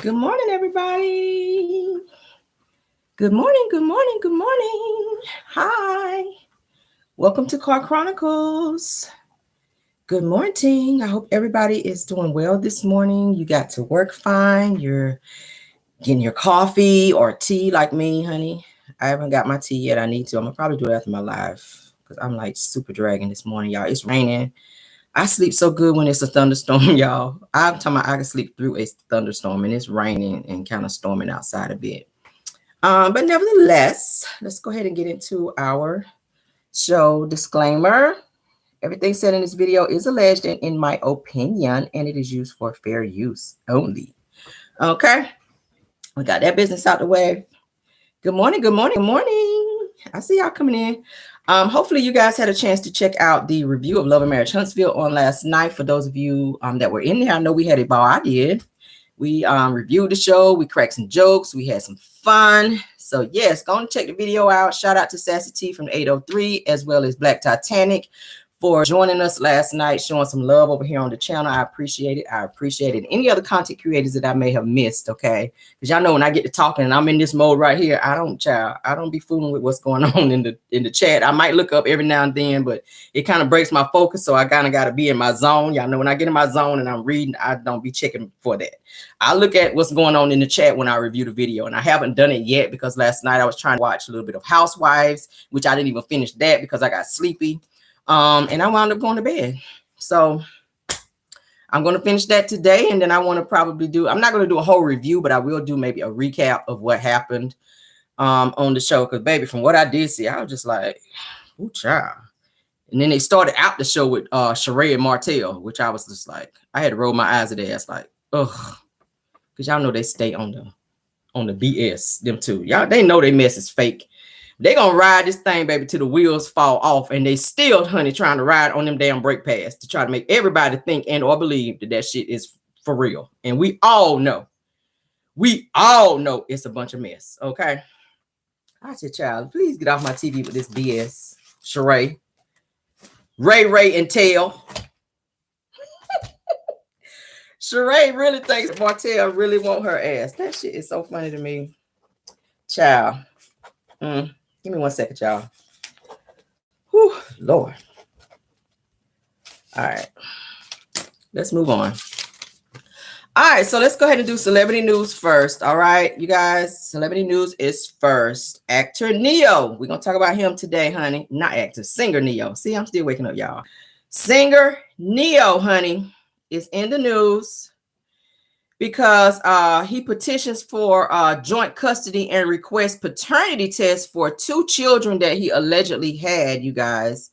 Good morning, everybody. Good morning, good morning, good morning. Hi. Welcome to Car Chronicles. Good morning. I hope everybody is doing well this morning. You got to work fine. You're getting your coffee or tea like me, honey. I haven't got my tea yet. I need to. I'm going to probably do it after my live because I'm like super dragging this morning, y'all. It's raining. I sleep so good when it's a thunderstorm, y'all. I'm talking about I can sleep through a thunderstorm and it's raining and kind of storming outside a bit. But nevertheless, let's go ahead and get into our show disclaimer. Everything said in this video is alleged and in my opinion, and it is used for fair use only. Okay, we got that business out the way. Good morning, good morning, good morning. I see y'all coming in. Hopefully you guys had a chance to check out the review of Love and Marriage Huntsville on last night. For those of you that were in there, I know we had a ball. I did. We reviewed the show. We cracked some jokes. We had some fun. So yes, go and check the video out. Shout out to Sassy T from the 803 as well as Black Titanic for joining us last night, showing some love over here on the channel. I appreciate it. I appreciate it. Any other content creators that I may have missed, okay? Because y'all know when I get to talking and I'm in this mode right here, I don't be fooling with what's going on in the chat. I might look up every now and then, but it kind of breaks my focus, so I kind of got to be in my zone. Y'all know when I get in my zone and I'm reading, I don't be checking for that. I look at what's going on in the chat when I review the video, and I haven't done it yet because last night I was trying to watch a little bit of Housewives, which I didn't even finish that because I got sleepy. And I wound up going to bed. So I'm going to finish that today. And then I want to probably I'm not going to do a whole review, but I will do maybe a recap of what happened on the show. Because, baby, from what I did see, I was just like, ooh, child. And then they started out the show with Sheree and Martell, which I was just like, I had to roll my eyes at their ass like, ugh. Because y'all know they stay on the BS, them two. Y'all, they know they mess is fake. They gonna ride this thing, baby, till the wheels fall off, and they still, honey, trying to ride on them damn brake pads to try to make everybody think and or believe that shit is for real. And we all know it's a bunch of mess. Okay, I said, child, please get off my TV with this BS. Sheree, Ray, and Tail. Sheree really thinks Martell really want her ass. That shit is so funny to me, child. Give me 1 second, y'all. Whew, Lord. All right. Let's move on. All right, so let's go ahead and do celebrity news first. All right, you guys, celebrity news is first. Actor Neo. We're going to talk about him today, honey. Not actor, singer Neo. See, I'm still waking up, y'all. Singer Neo, honey, is in the news because he petitions for joint custody and requests paternity tests for 2 children that he allegedly had, you guys,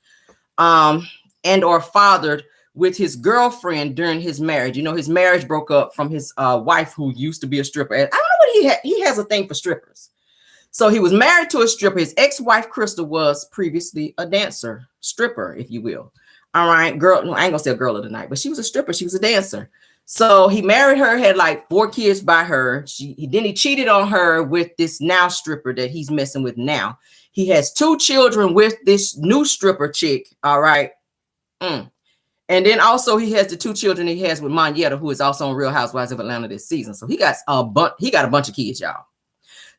and or fathered with his girlfriend during his marriage. You know, his marriage broke up from his wife, who used to be a stripper. I don't know what he has a thing for strippers. So he was married to a stripper. His ex-wife, Crystal, was previously a dancer, stripper, if you will. All right, girl, no, I ain't gonna say a girl of the night, but she was a stripper. She was a dancer. So he married her, had like 4 kids by her. He cheated on her with this now stripper that he's messing with now. He has 2 children with this new stripper chick. All right. And then also he has the 2 children he has with Monyetta, who is also on Real Housewives of Atlanta this season. So he got a bunch of kids, y'all.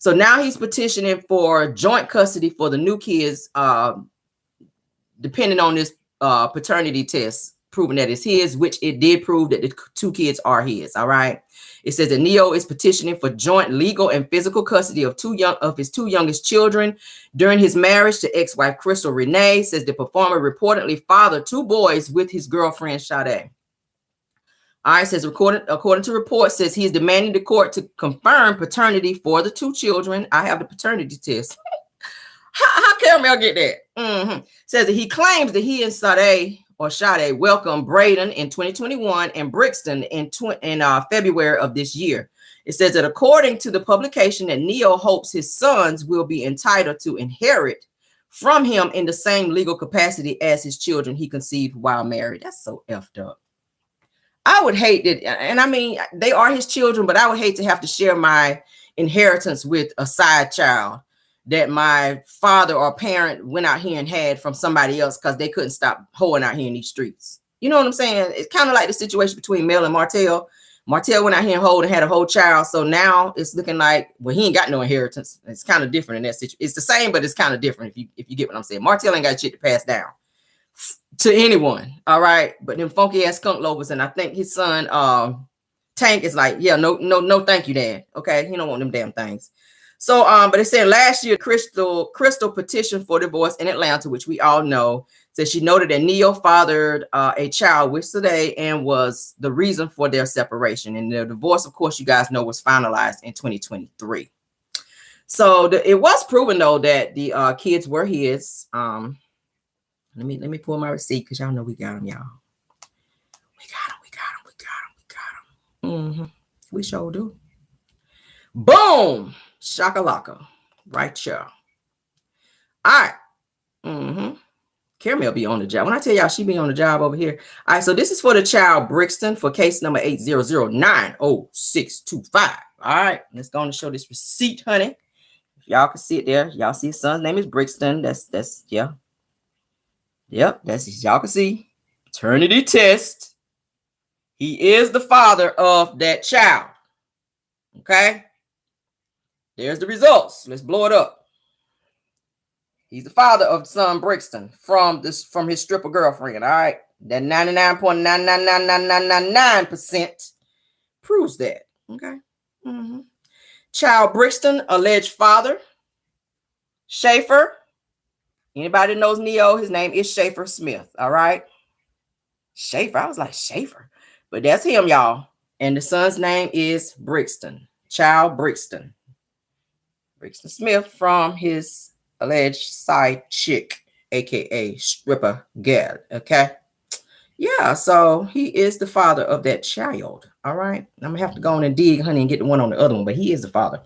So now he's petitioning for joint custody for the new kids, depending on this paternity test, proving that it's his, which it did prove that the 2 kids are his. All right. It says that Neo is petitioning for joint legal and physical custody of his 2 youngest children during his marriage to ex-wife Crystal Renee. Says the performer reportedly fathered 2 boys with his girlfriend Sade. All right, says according to reports, says he is demanding the court to confirm paternity for the 2 children. I have the paternity test. How can Mel get that? Says that he claims that he and Sade welcomed Braden in 2021 and Brixton in February of this year. It says that according to the publication that Neo hopes his sons will be entitled to inherit from him in the same legal capacity as his children he conceived while married. That's so effed up. I would hate that. And I mean, they are his children, but I would hate to have to share my inheritance with a side child that my father or parent went out here and had from somebody else because they couldn't stop hoeing out here in these streets. You know what I'm saying? It's kind of like the situation between Mel and Martell. Martell went out here and had a whole child. So now it's looking like, well, he ain't got no inheritance. It's kind of different in that situation. It's the same, but it's kind of different if you get what I'm saying. Martell ain't got shit to pass down to anyone. All right. But them funky ass skunk lovers, and I think his son Tank is like, yeah, no, thank you, Dad. Okay, he don't want them damn things. So, but it said last year, Crystal petitioned for divorce in Atlanta, which we all know. Said she noted that Neo fathered a child with today and was the reason for their separation. And their divorce, of course, you guys know, was finalized in 2023. So it was proven though that the kids were his. Let me pull my receipt because y'all know we got them, y'all. We got them. We sure do. Boom. Shakalaka. Right, y'all. All right. Caramel be on the job. When I tell y'all she be on the job over here. All right, so this is for the child Brixton for case number 800900625. All right, let's go on and show this receipt, honey. If y'all can see it there. Y'all see his son's name is Brixton. That's yeah. Yep, that's y'all can see. Paternity test. He is the father of that child. Okay. There's the results. Let's blow it up. He's the father of son Brixton from his stripper girlfriend. All right. That 99.9999999% proves that. Okay. Child Brixton, alleged father, Schaefer. Anybody that knows Neo, his name is Schaefer Smith. All right. Schaefer. I was like, Schaefer. But that's him, y'all. And the son's name is Brixton. Child Brixton. Brixton Smith from his alleged side chick, aka stripper gal. Okay. Yeah, so he is the father of that child. All right. I'm gonna have to go on and dig, honey, and get the one on the other one, but he is the father.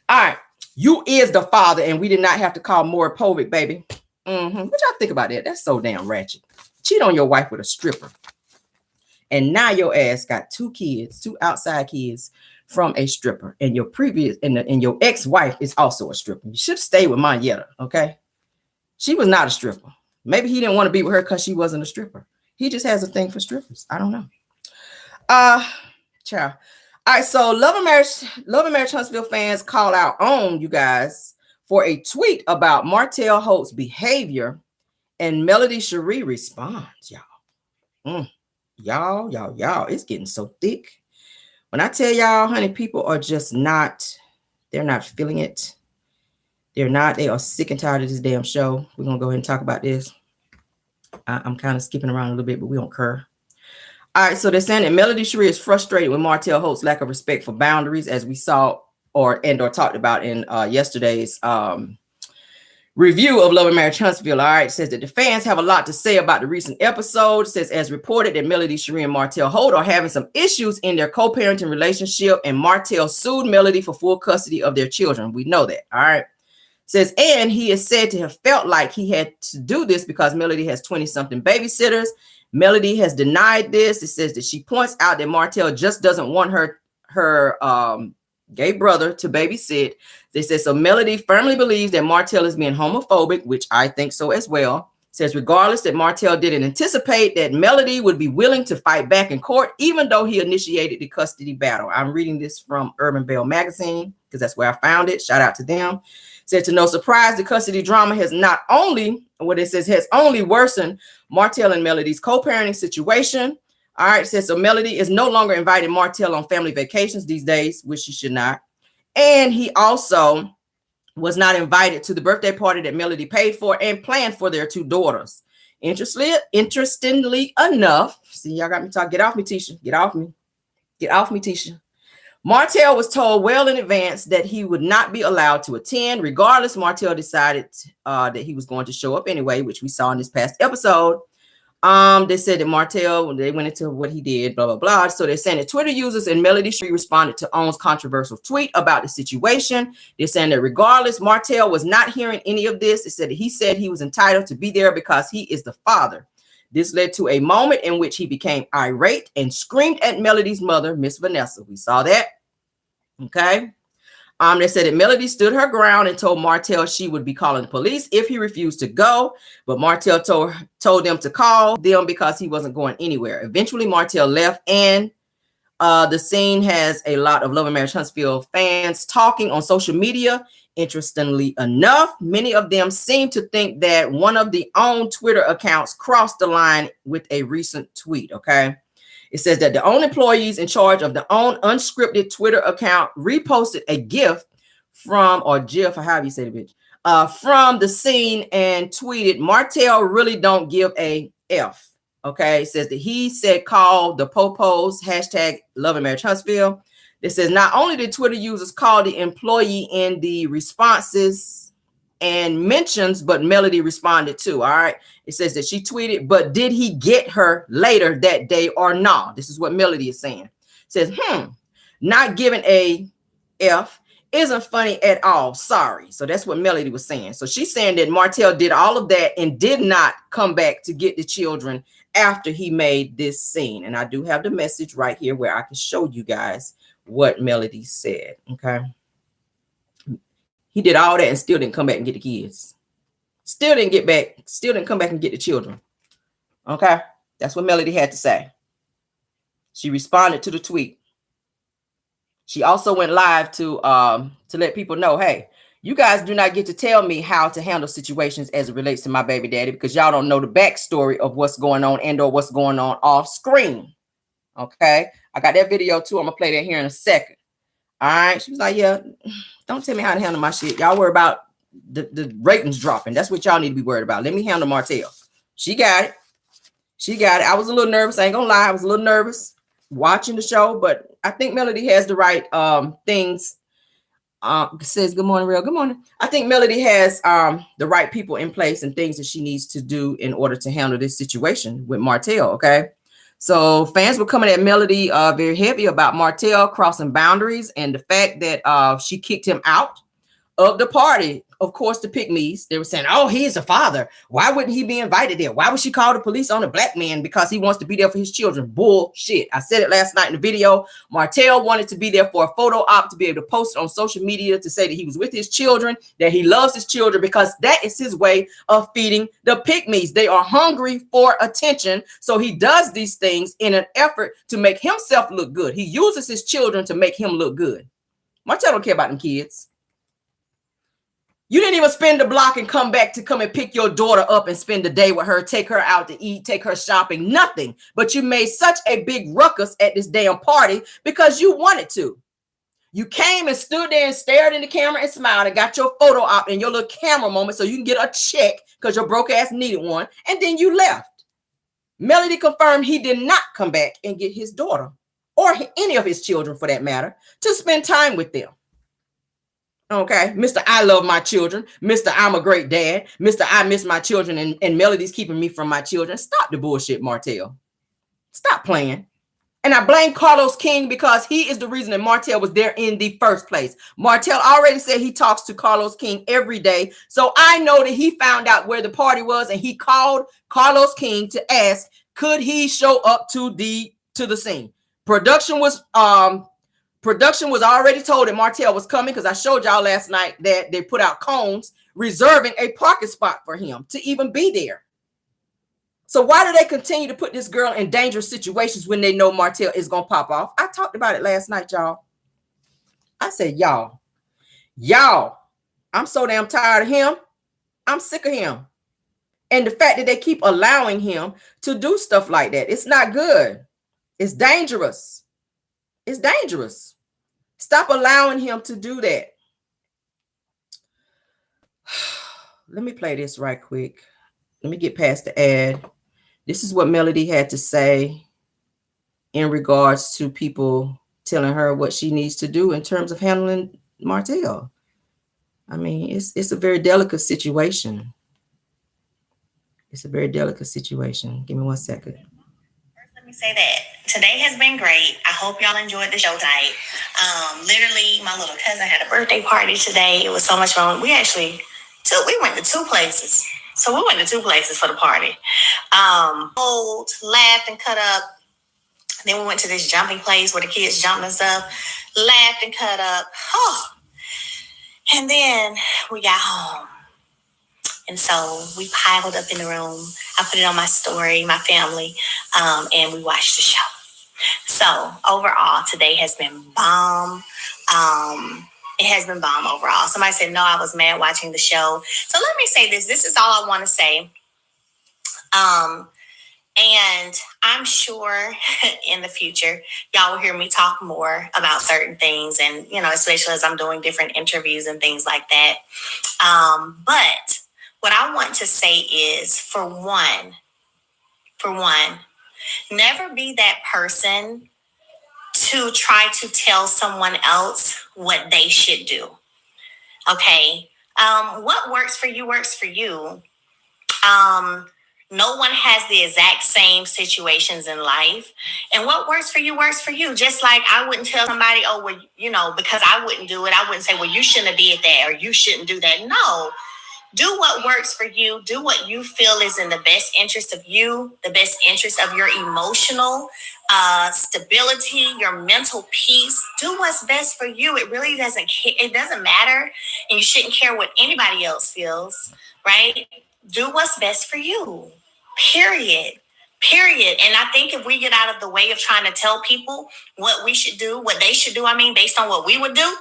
All right. You is the father, and we did not have to call Maury Povich, baby. What y'all think about that? That's so damn ratchet. Cheat on your wife with a stripper. And now your ass got two outside kids from a stripper, and your previous and your ex-wife is also a stripper. You should stay with Marietta, okay? She was not a stripper. Maybe he didn't want to be with her because she wasn't a stripper. He just has a thing for strippers. I don't know. Child. All right, so Love and Marriage Huntsville fans call out on you guys for a tweet about Martell Holt's behavior, and Melody Sheree responds, y'all. Y'all, it's getting so thick. When I tell y'all, honey, people are just they're not feeling it. They are sick and tired of this damn show. We're going to go ahead and talk about this. I'm kind of skipping around a little bit, but we don't care. All right, so they're saying that Melody Sheree is frustrated with Martell Holt's lack of respect for boundaries, as we saw or talked about in yesterday's review of Love and Marriage Huntsville. All right, says that the fans have a lot to say about the recent episode. Says as reported that Melody Sheree and Martell Holt are having some issues in their co-parenting relationship, and Martell sued Melody for full custody of their children. We know that. All right. Says, and he is said to have felt like he had to do this because Melody has 20-something babysitters. Melody has denied this. It says that she points out that Martell just doesn't want her gay brother to babysit. They said, so Melody firmly believes that Martell is being homophobic, which I think so as well. Says, regardless, that Martell didn't anticipate that Melody would be willing to fight back in court, even though he initiated the custody battle. I'm reading this from Urban Belle magazine because that's where I found it. Shout out to them. Said, to no surprise, the custody drama has has only worsened Martell and Melody's co-parenting situation. All right, says, so Melody is no longer inviting Martell on family vacations these days, which she should not. And he also was not invited to the birthday party that Melody paid for and planned for their two daughters. Interestingly enough, see, y'all got me talking. Get off me, Tisha. Get off me. Get off me, Tisha. Martell was told well in advance that he would not be allowed to attend. Regardless, Martell decided that he was going to show up anyway, which we saw in this past episode. They said that Martell, they went into what he did, blah, blah, blah. So they're saying that Twitter users and Melody Sheree responded to On's controversial tweet about the situation. They're saying that regardless, Martell was not hearing any of this. It said that he said he was entitled to be there because he is the father. This led to a moment in which he became irate and screamed at Melody's mother, Miss Vanessa. We saw that. Okay. They said that Melody stood her ground and told Martell she would be calling the police if he refused to go. But Martell told them to call them because he wasn't going anywhere. Eventually, Martell left and The scene has a lot of Love and Marriage Huntsville fans talking on social media. Interestingly enough, many of them seem to think that one of the own Twitter accounts crossed the line with a recent tweet. Okay. It says that the own employees in charge of the own unscripted Twitter account reposted a GIF from, or GIF, or however you say the bitch, from the scene and tweeted, Martell really don't give a F. Okay, it says that he said, call the popos, hashtag Love and Marriage Huntsville. It says not only did Twitter users call the employee in the responses and mentions, but Melody responded too. All right. It says that she tweeted, but did he get her later that day or not? This is what Melody is saying. It says, not giving a F isn't funny at all. Sorry. So that's what Melody was saying. So she's saying that Martell did all of that and did not come back to get the children after he made this scene. And I do have the message right here where I can show you guys what Melody said. Okay. He did all that and still didn't come back and get the kids. Still didn't get back. Still didn't come back and get the children. Okay. That's what Melody had to say. She responded to the tweet. She also went live to let people know, hey, you guys do not get to tell me how to handle situations as it relates to my baby daddy, because y'all don't know the backstory of what's going on and or what's going on off screen. Okay. I got that video too. I'm gonna play that here in a second. All right. She was like, yeah, don't tell me how to handle my shit. Y'all worry about the ratings dropping. That's what y'all need to be worried about. Let me handle Martell. She got it. She got it. I was a little nervous. I ain't gonna lie. I was a little nervous watching the show, but I think Melody has the right things. Says good morning, Rell. Good morning. I think Melody has the right people in place and things that she needs to do in order to handle this situation with Martell. Okay. So fans were coming at Melody very heavy about Martell crossing boundaries and the fact that she kicked him out of the party. Of course, the pygmies, they were saying, oh, he's a father. Why wouldn't he be invited there? Why would she call the police on a black man because he wants to be there for his children? Bullshit. I said it last night in the video. Martell wanted to be there for a photo op to be able to post it on social media to say that he was with his children, that he loves his children, because that is his way of feeding the pygmies. They are hungry for attention. So he does these things in an effort to make himself look good. He uses his children to make him look good. Martell don't care about them kids. You didn't even spend the block and come back to come and pick your daughter up and spend the day with her, take her out to eat, take her shopping, nothing. But you made such a big ruckus at this damn party because you wanted to. You came and stood there and stared in the camera and smiled and got your photo op and your little camera moment so you can get a check because your broke ass needed one. And then you left. Melody confirmed he did not come back and get his daughter or any of his children for that matter to spend time with them. Okay, Mr. I love my children. Mr. I'm a great dad. Mr. I miss my children and Melody's keeping me from my children. Stop the bullshit, Martell. Stop playing. And I blame Carlos King because he is the reason that Martell was there in the first place. Martell already said he talks to Carlos King every day. So I know that he found out where the party was and he called Carlos King to ask, could he show up to the scene? Production was already told that Martell was coming because I showed y'all last night that they put out cones reserving a parking spot for him to even be there. So why do they continue to put this girl in dangerous situations when they know Martell is going to pop off? I talked about it last night, y'all. I said, y'all, I'm so damn tired of him. I'm sick of him. And the fact that they keep allowing him to do stuff like that, it's not good. It's dangerous. It's dangerous. Stop allowing him to do that. Let me play this right quick. Let me get past the ad. This is what Melody had to say in regards to people telling her what she needs to do in terms of handling Martell. I mean, it's a very delicate situation. It's a very delicate situation. Give me 1 second. Let me say that today has been great. I hope y'all enjoyed the show tonight. Literally, my little cousin had a birthday party today. It was so much fun. We went to two places. So we went to two places for the party. Laughed and cut up. Then we went to this jumping place where the kids jumped and stuff. Laughed and cut up. Oh. And then we got home. And so we piled up in the room. I put it on my story, my family, and we watched the show. So overall, today has been bomb. It has been bomb overall. Somebody said, no, I was mad watching the show. So let me say this. This is all I want to say. And I'm sure in the future, y'all will hear me talk more about certain things. And, especially as I'm doing different interviews and things like that. But what I want to say is, for one, never be that person to try to tell someone else what they should do. Okay. What works for you works for you. No one has the exact same situations in life. And what works for you works for you. Just like I wouldn't tell somebody, oh, well, because I wouldn't do it. I wouldn't say, well, you shouldn't have did that or you shouldn't do that. No. Do what works for you. Do what you feel is in the best interest of you, the best interest of your emotional stability, your mental peace. Do what's best for you. It really doesn't matter. And you shouldn't care what anybody else feels, right? Do what's best for you. Period. And I think if we get out of the way of trying to tell people what we should do, what they should do, based on what we would do,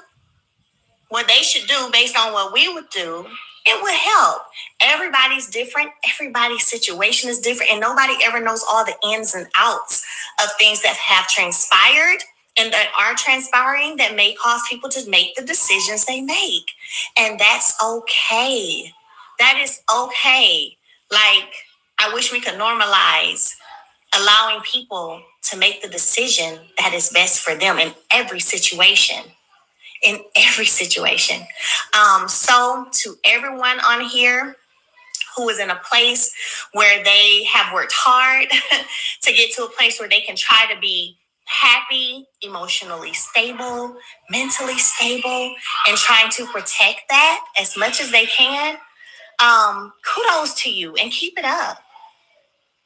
what they should do based on what we would do, it would help. Everybody's different. Everybody's situation is different. And nobody ever knows all the ins and outs of things that have transpired and that are transpiring that may cause people to make the decisions they make. And that's okay. That is okay. Like, I wish we could normalize allowing people to make the decision that is best for them in every situation. So to everyone on here who is in a place where they have worked hard to get to a place where they can try to be happy, emotionally stable, mentally stable, and trying to protect that as much as they can, kudos to you and keep it up.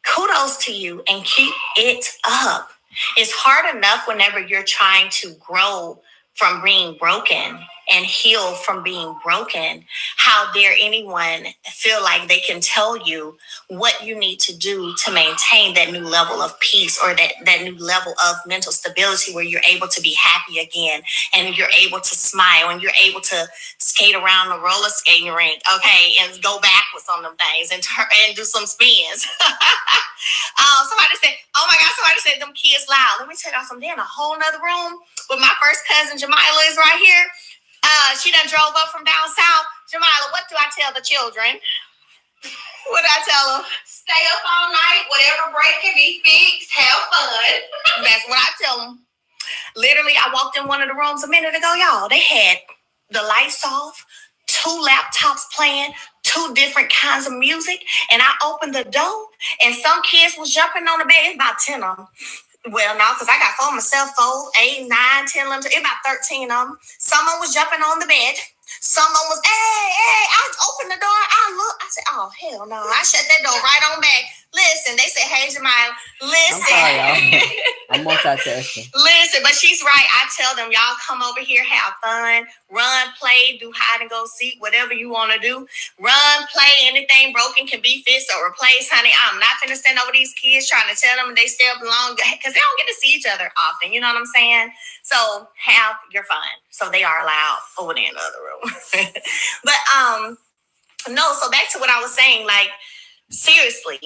Kudos to you and keep it up. It's hard enough whenever you're trying to grow from being broken and heal from being broken. How dare anyone feel like they can tell you what you need to do to maintain that new level of peace or that new level of mental stability where you're able to be happy again and you're able to smile and you're able to skate around the roller skating rink, okay, and go backwards on them things and do some spins. Somebody said them kids loud. Let me tell y'all something. They're in a whole nother room with my first cousin Jamila is right here. She done drove up from down south. Jamila, what do I tell the children? What do I tell them? Stay up all night. Whatever break can be fixed. Have fun. That's what I tell them. Literally, I walked in one of the rooms a minute ago, y'all. They had the lights off, 2 laptops playing, 2 different kinds of music. And I opened the door, and some kids was jumping on the bed. It's about 10 of them. Well, no, because I got 4 myself, 4, 8, 9, 10, 11, it's about 13 of them. Someone was jumping on the bed. Someone was, hey, I opened the door. I looked. I said, oh, hell no. I shut that door right on back. Listen, they said, hey, Jamila, listen. I'm sorry, y'all. I'm multitasking. Listen, but she's right. I tell them, y'all come over here, have fun, run, play, do hide and go seek, whatever you want to do. Run, play, anything broken can be fixed or replaced, honey. I'm not going to stand over these kids trying to tell them they stay up long because they don't get to see each other often. You know what I'm saying? So have your fun. So they are allowed over there in the other room. But no, so back to what I was saying, like, seriously,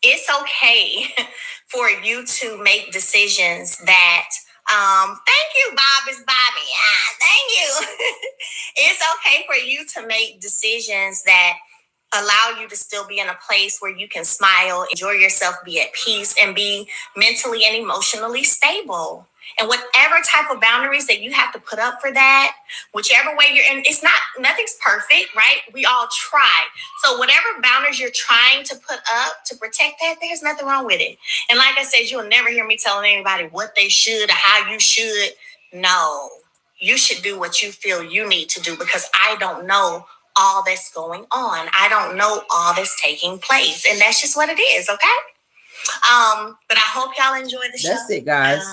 it's okay for you to make decisions that thank you, Bob is Bobby. Thank you. It's okay for you to make decisions that allow you to still be in a place where you can smile, enjoy yourself, be at peace, and be mentally and emotionally stable. And whatever type of boundaries that you have to put up for that, whichever way you're in, nothing's perfect, right? We all try. So whatever boundaries you're trying to put up to protect that, there's nothing wrong with it. And like I said, you'll never hear me telling anybody what they should or how you should. No, you should do what you feel you need to do because I don't know all that's going on. I don't know all that's taking place. And that's just what it is, okay? But I hope y'all enjoy the show. That's it, guys.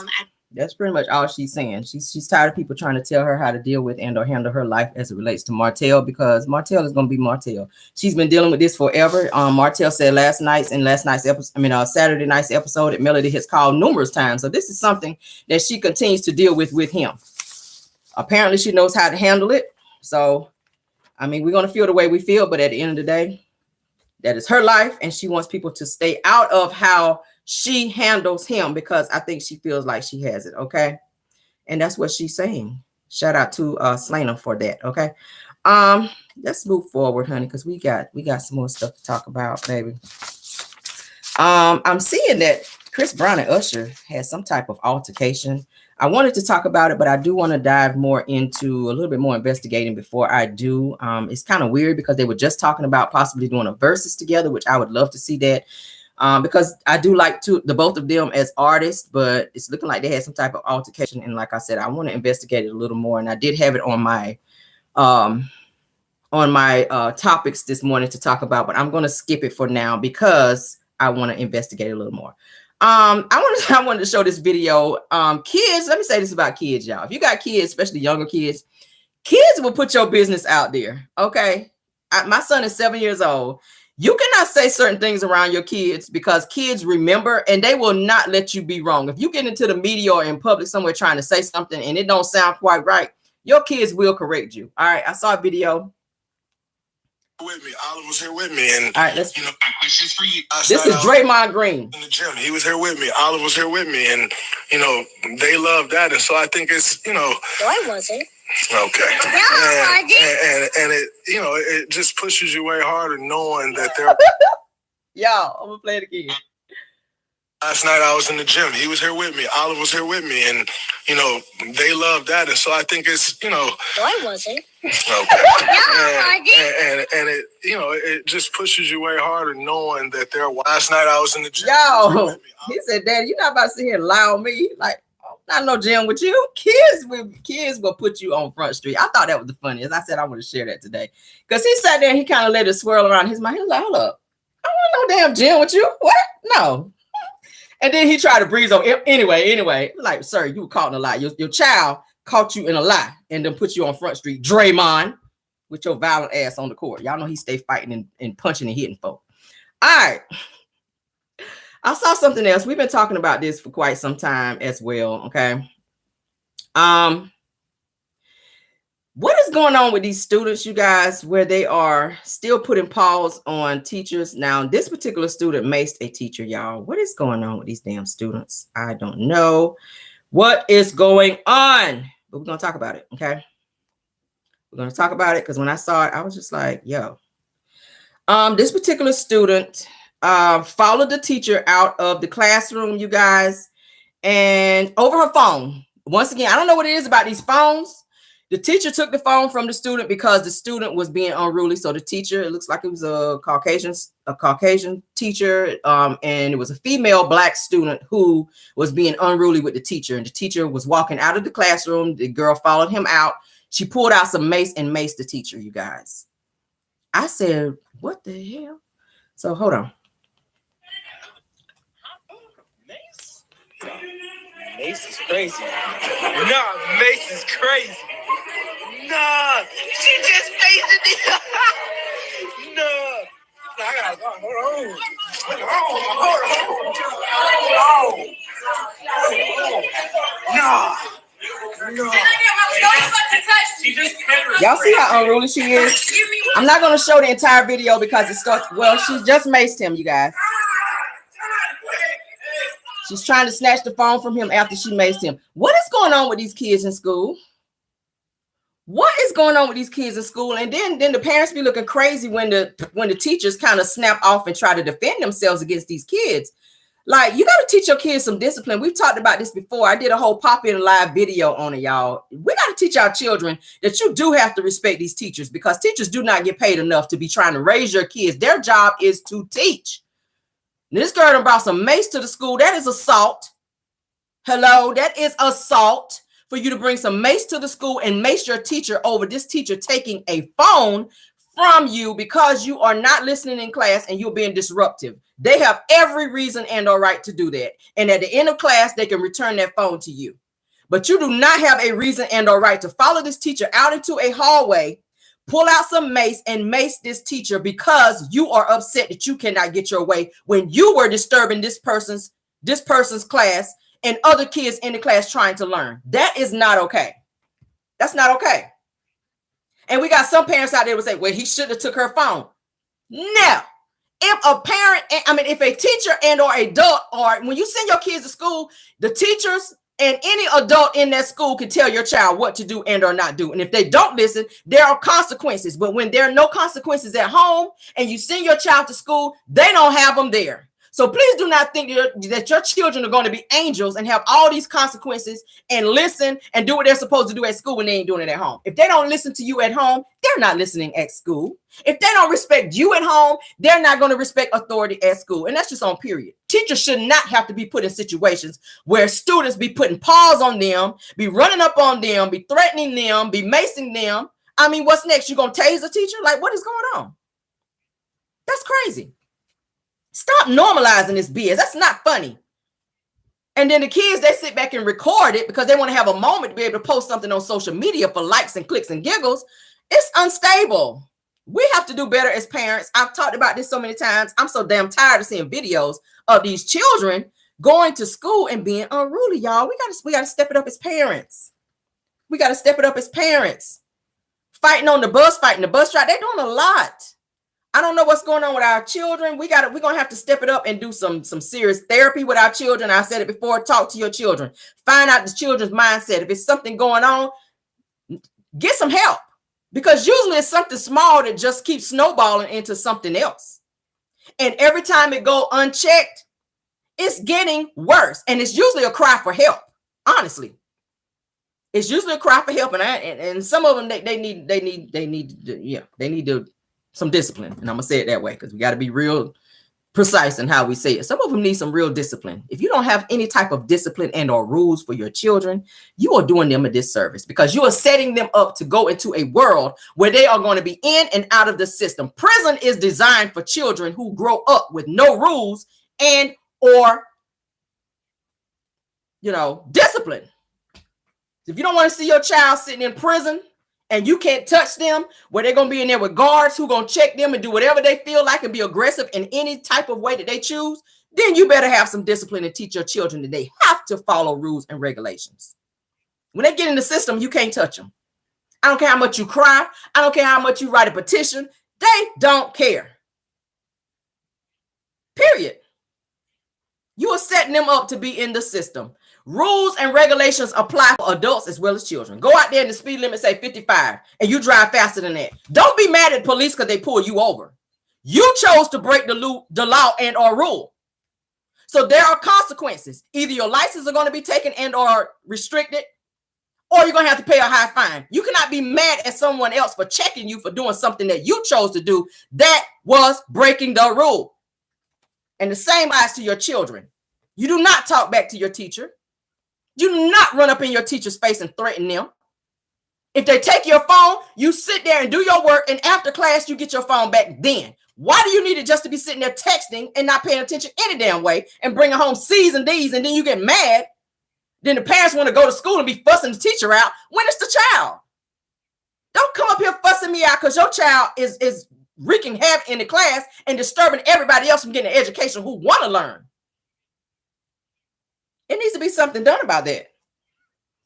That's pretty much all she's saying. She's tired of people trying to tell her how to deal with and or handle her life as it relates to Martell, because Martell is going to be Martell. She's been dealing with this forever. Martell said last night's episode, Saturday night's episode, that Melody has called numerous times. So this is something that she continues to deal with him. Apparently she knows how to handle it. So, I mean, we're going to feel the way we feel, but at the end of the day, that is her life, and she wants people to stay out of how she handles him, because I think she feels like she has it. Okay. And that's what she's saying. Shout out to Slainer for that. Okay. Let's move forward, honey, because we got some more stuff to talk about, baby. I'm seeing that Chris Brown and Usher had some type of altercation. I wanted to talk about it, but I do want to dive more into a little bit more investigating before I do. It's kind of weird because they were just talking about possibly doing a versus together, which I would love to see that. Because I do like the both of them as artists, but it's looking like they had some type of altercation. And like I said, I want to investigate it a little more. And I did have it on my topics this morning to talk about, but I'm going to skip it for now because I want to investigate it a little more. I wanted to show this video. Kids, let me say this about kids, y'all. If you got kids, especially younger kids will put your business out there. Okay. My son is 7 years old. You cannot say certain things around your kids because kids remember, and they will not let you be wrong. If you get into the media or in public somewhere trying to say something and it don't sound quite right, your kids will correct you. All right. I saw a video. With me, Olive was here with me, and all right, let's. My questions for you. This is Draymond Green in the gym. He was here with me. Olive was here with me, and they love that, and so I think it's No, I wasn't. Okay. And it it just pushes you way harder knowing that they're. Y'all, I'm gonna play it again. Last night I was in the gym. He was here with me. Olive was here with me, and they love that, and so I think it's No, I wasn't. Okay. And it it just pushes you way harder knowing that they're. Last night I was in the gym. Yo, he said, "Daddy, you're not about to sit here and lie on me. Like, I'm not no gym with you. Kids will put you on Front Street." I thought that was the funniest. I said I want to share that today because he sat there and he kind of let it swirl around his mind. He was like, "Hold up, I don't want no damn gym with you. What? No." And then he tried to breeze over. Anyway, like, sir, you were caught in a lie. Your child caught you in a lie and then put you on Front Street, Draymond, with your violent ass on the court. Y'all know he stay fighting and punching and hitting folk. All right. I saw something else. We've been talking about this for quite some time as well. Okay. What is going on with these students, you guys, where they are still putting pause on teachers? Now, this particular student maced a teacher, y'all. What is going on with these damn students? I don't know what is going on, but we're going to talk about it. Okay. We're going to talk about it because when I saw it, I was just like, yo, this particular student followed the teacher out of the classroom, you guys, and over her phone. Once again, I don't know what it is about these phones. The teacher took the phone from the student because the student was being unruly. So the teacher, it looks like it was a Caucasian teacher, and it was a female Black student who was being unruly with the teacher. And the teacher was walking out of the classroom. The girl followed him out. She pulled out some mace and maced the teacher, you guys. I said, what the hell? So hold on. Mace is crazy. Nah, Mace is crazy. Nah, she just faced it. No. I gotta go. Hold on. No. Y'all see how unruly she is? I'm not going to show the entire video because it starts. Well, she just maced him, you guys. She's trying to snatch the phone from him after she maced him. What is going on with these kids in school? What is going on with these kids in school? And then the parents be looking crazy when the teachers kind of snap off and try to defend themselves against these kids. Like, you got to teach your kids some discipline. We've talked about this before. I did a whole pop-in live video on it, y'all. We got to teach our children that you do have to respect these teachers because teachers do not get paid enough to be trying to raise your kids. Their job is to teach. This girl done brought some mace to the school. That is assault. Hello, that is assault for you to bring some mace to the school and mace your teacher over this teacher taking a phone from you because you are not listening in class and you're being disruptive. They have every reason and or right to do that. And at the end of class, they can return that phone to you. but you do not have a reason and or right to follow this teacher out into a hallway, pull out some mace and mace this teacher because you are upset that you cannot get your way when you were disturbing this person's class and other kids in the class trying to learn. That is not okay. That's not okay. And we got some parents out there who say, well, he should have took her phone. No. If a teacher and or adult, or when you send your kids to school, the teachers and any adult in that school can tell your child what to do and or not do. And if they don't listen, there are consequences. But when there are no consequences at home and you send your child to school, they don't have them there. So please do not think that your children are going to be angels and have all these consequences and listen and do what they're supposed to do at school when they ain't doing it at home. If they don't listen to you at home, they're not listening at school. If they don't respect you at home, they're not going to respect authority at school. And that's just on period. Teachers should not have to be put in situations where students be putting paws on them, be running up on them, be threatening them, be macing them. I mean, what's next? You going to tase a teacher? Like, what is going on? That's crazy. Stop normalizing this BS. That's not funny. And then the kids, they sit back and record it because they want to have a moment to be able to post something on social media for likes and clicks and giggles. It's unstable. We have to do better as parents. I've talked about this so many times. I'm so damn tired of seeing videos of these children going to school and being unruly, y'all. We gotta step it up as parents. We gotta step it up as parents. Fighting on the bus, fighting the bus driver. They're doing a lot. I don't know what's going on with our children. We're gonna have to step it up and do some serious therapy with our children. I said it before. Talk to your children. Find out the children's mindset. If it's something going on, get some help. Because usually it's something small that just keeps snowballing into something else. And every time it go unchecked, it's getting worse. And it's usually a cry for help. Honestly, it's usually a cry for help. And some of them they need some discipline. And I'm gonna say it that way because we got to be real precise in how we say it. Some of them need some real discipline. If you don't have any type of discipline and or rules for your children, you are doing them a disservice because you are setting them up to go into a world where they are going to be in and out of the system. Prison is designed for children who grow up with no rules and or discipline. If you don't want to see your child sitting in prison and you can't touch them, where they're going to be in there with guards who going to check them and do whatever they feel like and be aggressive in any type of way that they choose, then you better have some discipline and teach your children that they have to follow rules and regulations. When they get in the system, you can't touch them. I don't care how much you cry. I don't care how much you write a petition. They don't care. Period. You are setting them up to be in the system. Rules and regulations apply for adults as well as children. Go out there and the speed limit say 55 and you drive faster than that. Don't be mad at police because they pull you over. You chose to break the law and or rule. So there are consequences. Either your license is going to be taken and or restricted, or you're going to have to pay a high fine. You cannot be mad at someone else for checking you for doing something that you chose to do. That was breaking the rule. And the same applies to your children. You do not talk back to your teacher. You do not run up in your teacher's face and threaten them. If they take your phone, you sit there and do your work, and after class, you get your phone back then. Why do you need it just to be sitting there texting and not paying attention any damn way and bringing home C's and D's, and then you get mad? Then the parents want to go to school and be fussing the teacher out when it's the child. Don't come up here fussing me out because your child is wreaking havoc in the class and disturbing everybody else from getting an education who want to learn. It needs to be something done about that.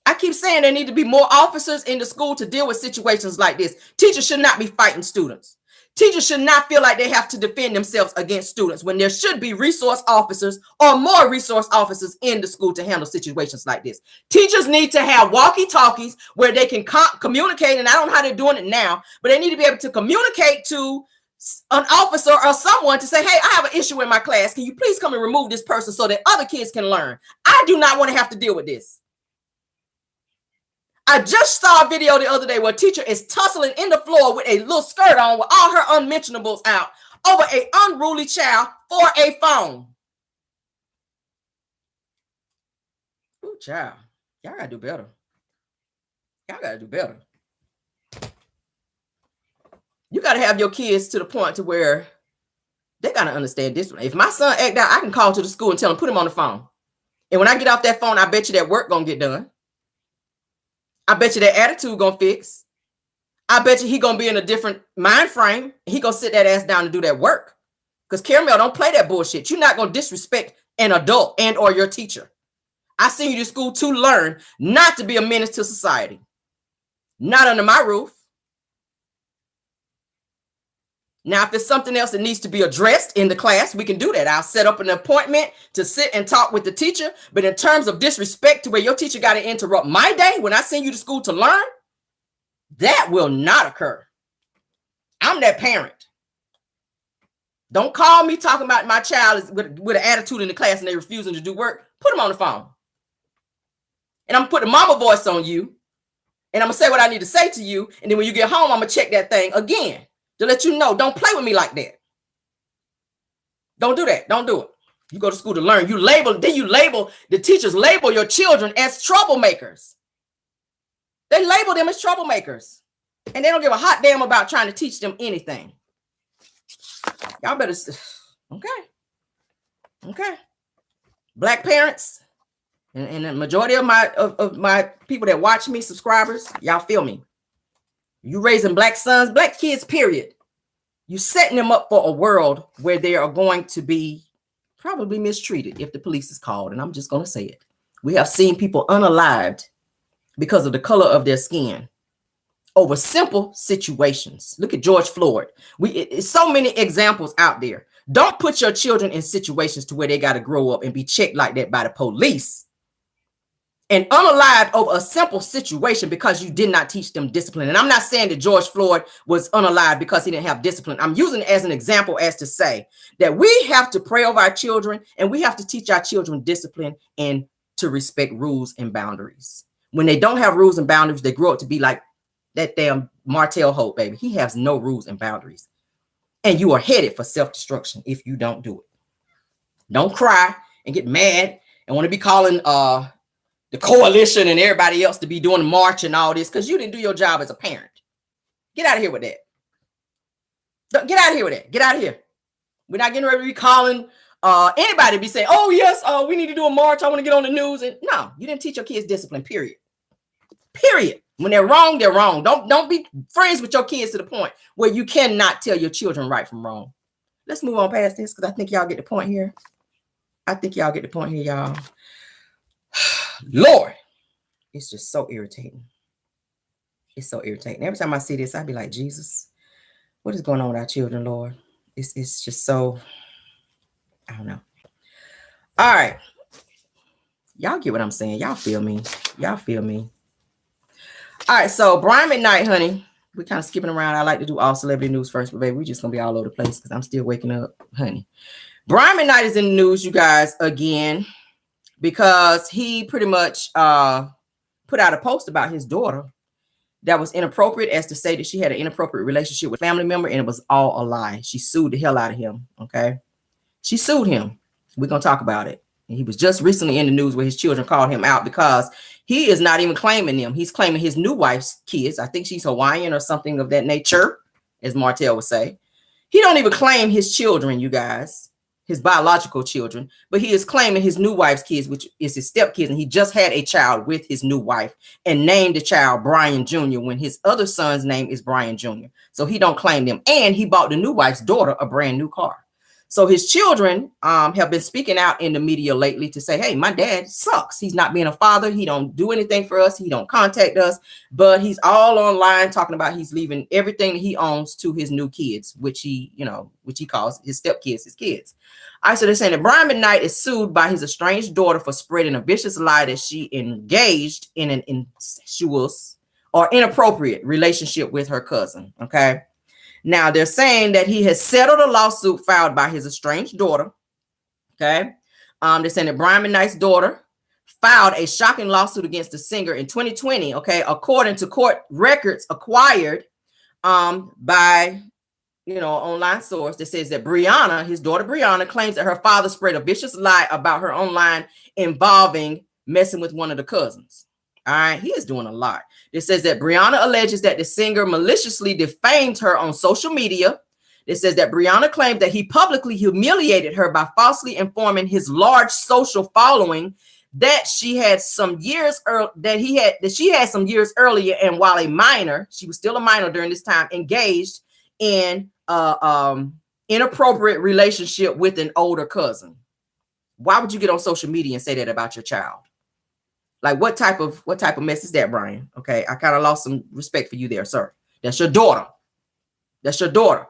I keep saying there need to be more officers in the school to deal with situations like this. Teachers should not be fighting students. Teachers should not feel like they have to defend themselves against students when there should be resource officers or more resource officers in the school to handle situations like this. Teachers need to have walkie-talkies where they can communicate, and I don't know how they're doing it now, but they need to be able to communicate to an officer or someone to say, hey, I have an issue in my class. Can you please come and remove this person so that other kids can learn? I do not want to have to deal with this. I just saw a video the other day where a teacher is tussling in the floor with a little skirt on with all her unmentionables out over an unruly child for a phone. Ooh, child. Y'all gotta do better. Y'all gotta do better. You got to have your kids to the point to where they got to understand this. If my son act out, I can call to the school and tell him, put him on the phone. And when I get off that phone, I bet you that work going to get done. I bet you that attitude gonna fix. I bet you he gonna be in a different mind frame. He gonna sit that ass down and do that work. Because Caramel, don't play that bullshit. You're not gonna disrespect an adult and or your teacher. I send you to school to learn, not to be a menace to society. Not under my roof. Now, if it's something else that needs to be addressed in the class, we can do that. I'll set up an appointment to sit and talk with the teacher. But in terms of disrespect to where your teacher got to interrupt my day when I send you to school to learn, that will not occur. I'm that parent. Don't call me talking about my child is with an attitude in the class and they refusing to do work. Put them on the phone. And I'm going to put the mama voice on you. And I'm going to say what I need to say to you. And then when you get home, I'm going to check that thing again to let you know, don't play with me like that. Don't do that. Don't do it. You go to school to learn. You label, the teachers label your children as troublemakers. They label them as troublemakers. And they don't give a hot damn about trying to teach them anything. Y'all better, okay. Black parents and the majority of my people that watch me, subscribers, y'all feel me. You raising black sons, black kids, period. You setting them up for a world where they are going to be probably mistreated if the police is called. And I'm just going to say it. We have seen people unalived because of the color of their skin over simple situations. Look at George Floyd. It's so many examples out there. Don't put your children in situations to where they got to grow up and be checked like that by the police and unalived over a simple situation because you did not teach them discipline. And I'm not saying that George Floyd was unalived because he didn't have discipline. I'm using it as an example as to say that we have to pray over our children and we have to teach our children discipline and to respect rules and boundaries. When they don't have rules and boundaries, they grow up to be like that damn Martell Holt, baby. He has no rules and boundaries. And you are headed for self-destruction if you don't do it. Don't cry and get mad and want to be calling the coalition and everybody else to be doing the march and all this because you didn't do your job as a parent. Get out of here with that. Get out of here with that. Get out of here. We're not getting ready to be calling anybody to be saying, oh, yes, we need to do a march. I want to get on the news. And no, you didn't teach your kids discipline, period. Period. When they're wrong, they're wrong. Don't be friends with your kids to the point where you cannot tell your children right from wrong. Let's move on past this because I think y'all get the point here. Y'all. Lord, it's just so irritating. It's so irritating. Every time I see this, I be like, Jesus, what is going on with our children, Lord? It's just so, I don't know. All right. Y'all get what I'm saying. Y'all feel me. All right, so Brian McKnight, honey, we're kind of skipping around. I like to do all celebrity news first, but baby, we're just going to be all over the place because I'm still waking up, honey. Brian McKnight is in the news, you guys, again, because he pretty much put out a post about his daughter that was inappropriate as to say that she had an inappropriate relationship with a family member, and it was all a lie. She sued the hell out of him, okay? She sued him. We're going to talk about it. And he was just recently in the news where his children called him out because he is not even claiming them. He's claiming his new wife's kids. I think she's Hawaiian or something of that nature, as Martell would say. He don't even claim his children, you guys, his biological children, but he is claiming his new wife's kids, which is his stepkids. And he just had a child with his new wife and named the child Brian Jr. when his other son's name is Brian Jr. So he don't claim them. And he bought the new wife's daughter a brand new car. So his children have been speaking out in the media lately to say, hey, my dad sucks. He's not being a father. He don't do anything for us. He don't contact us, but he's all online talking about he's leaving everything that he owns to his new kids, which he calls his stepkids, his kids. All right, so they're saying that Brian McKnight is sued by his estranged daughter for spreading a vicious lie that she engaged in an incestuous or inappropriate relationship with her cousin, okay? Now, they're saying that he has settled a lawsuit filed by his estranged daughter. Okay. They're saying that Brian McKnight's daughter filed a shocking lawsuit against the singer in 2020. Okay. According to court records acquired by, online source that says that Brianna, his daughter Brianna, claims that her father spread a vicious lie about her online involving messing with one of the cousins. All right, he is doing a lot. It says that Brianna alleges that the singer maliciously defamed her on social media. It says that Brianna claimed that he publicly humiliated her by falsely informing his large social following that she had some years she had some years earlier, and while a minor, she was still a minor during this time, engaged in inappropriate relationship with an older cousin. Why would you get on social media and say that about your child? Like, what type of mess is that, Brian? Okay, I kind of lost some respect for you there, sir. That's your daughter. That's your daughter.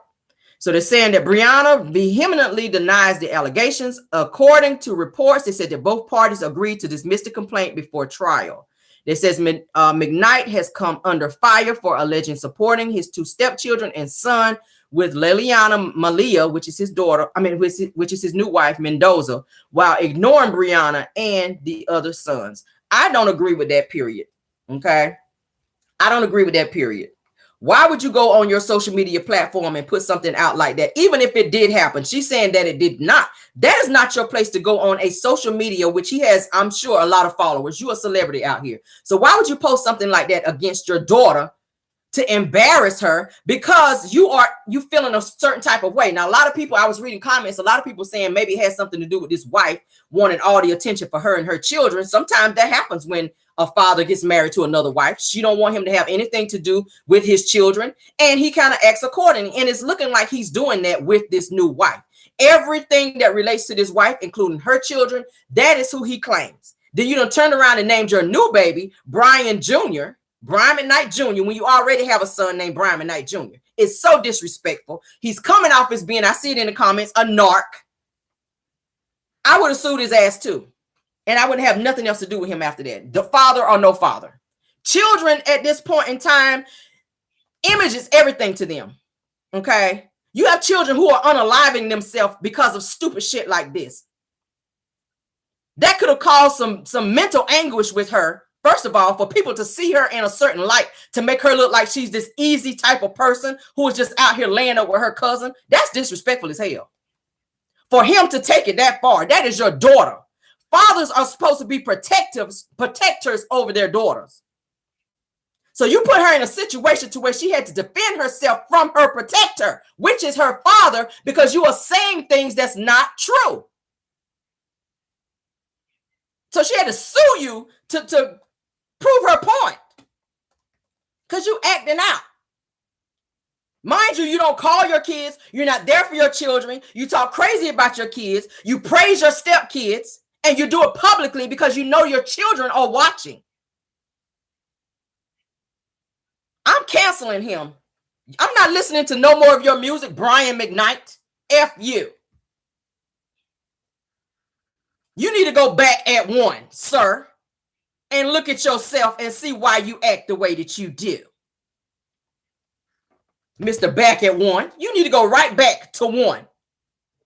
So they're saying that Brianna vehemently denies the allegations. According to reports, they said that both parties agreed to dismiss the complaint before trial. It says McKnight has come under fire for alleging supporting his two stepchildren and son with Liliana Malia, which is his daughter, which is his new wife, Mendoza, while ignoring Brianna and the other sons. I don't agree with that, period. Okay? I don't agree with that, period. Why would you go on your social media platform and put something out like that? Even if it did happen, she's saying that it did not. That is not your place to go on a social media, which he has, I'm sure, a lot of followers. You're a celebrity out here. So why would you post something like that against your daughter to embarrass her because you feeling a certain type of way? Now, a lot of people, I was reading comments, a lot of people saying maybe it has something to do with this wife wanting all the attention for her and her children. Sometimes that happens when a father gets married to another wife. She don't want him to have anything to do with his children, and he kind of acts accordingly. And it's looking like he's doing that with this new wife. Everything that relates to this wife, including her children, that is who he claims. Then you don't turn around and named your new baby Brian McKnight Jr. when you already have a son named Brian McKnight Jr. It's so disrespectful. He's coming off as being, I see it in the comments, a narc. I would have sued his ass too. And I wouldn't have nothing else to do with him after that. The father or no father. Children at this point in time, image is everything to them. Okay? You have children who are unaliving themselves because of stupid shit like this. That could have caused some mental anguish with her. First of all, for people to see her in a certain light, to make her look like she's this easy type of person who is just out here laying up with her cousin, that's disrespectful as hell. For him to take it that far, that is your daughter. Fathers are supposed to be protectors over their daughters. So you put her in a situation to where she had to defend herself from her protector, which is her father, because you are saying things that's not true. So she had to sue you to prove her point, because you acting out. Mind you, you don't call your kids. You're not there for your children. You talk crazy about your kids. You praise your stepkids. And you do it publicly because you know your children are watching. I'm canceling him. I'm not listening to no more of your music, Brian McKnight. F you. You need to go back at one, sir, and look at yourself and see why you act the way that you do. Mr. Back at one, you need to go right back to one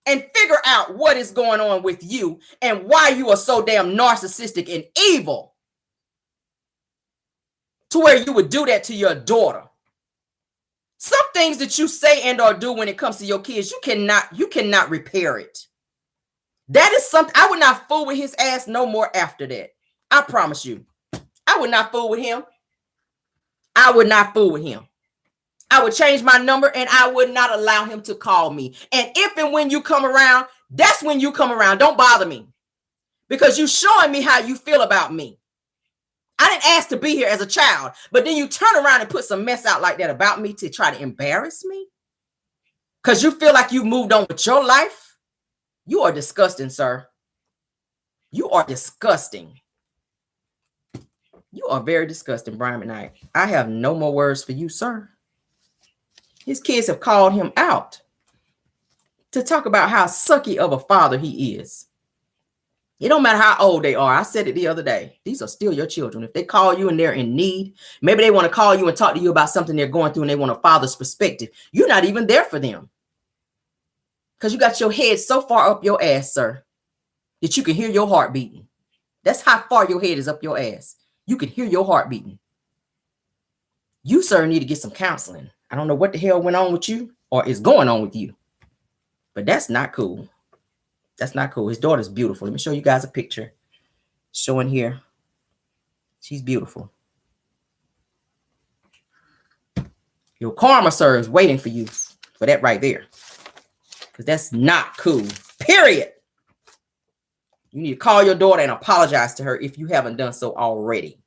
and figure out what is going on with you and why you are so damn narcissistic and evil to where you would do that to your daughter. Some things that you say and or do when it comes to your kids, you cannot repair it. That is something. I would not fool with his ass no more after that. I promise you. I would not fool with him. I would not fool with him. I would change my number and I would not allow him to call me. And if and when you come around, that's when you come around. Don't bother me, because you're showing me how you feel about me. I didn't ask to be here as a child, but then you turn around and put some mess out like that about me to try to embarrass me because you feel like you moved on with your life. You are disgusting, sir. You are disgusting. You are very disgusting, Brian McKnight. I have no more words for you, sir. His kids have called him out to talk about how sucky of a father he is. It don't matter how old they are. I said it the other day. These are still your children. If they call you and they're in need, maybe they want to call you and talk to you about something they're going through and they want a father's perspective. You're not even there for them because you got your head so far up your ass, sir, that you can hear your heart beating. That's how far your head is up your ass. You can hear your heart beating. You, sir, need to get some counseling. I don't know what the hell went on with you or is going on with you, but that's not cool. That's not cool. His daughter's beautiful. Let me show you guys a picture showing here. She's beautiful. Your karma, sir, is waiting for you for that right there, because that's not cool. Period. You need to call your daughter and apologize to her if you haven't done so already.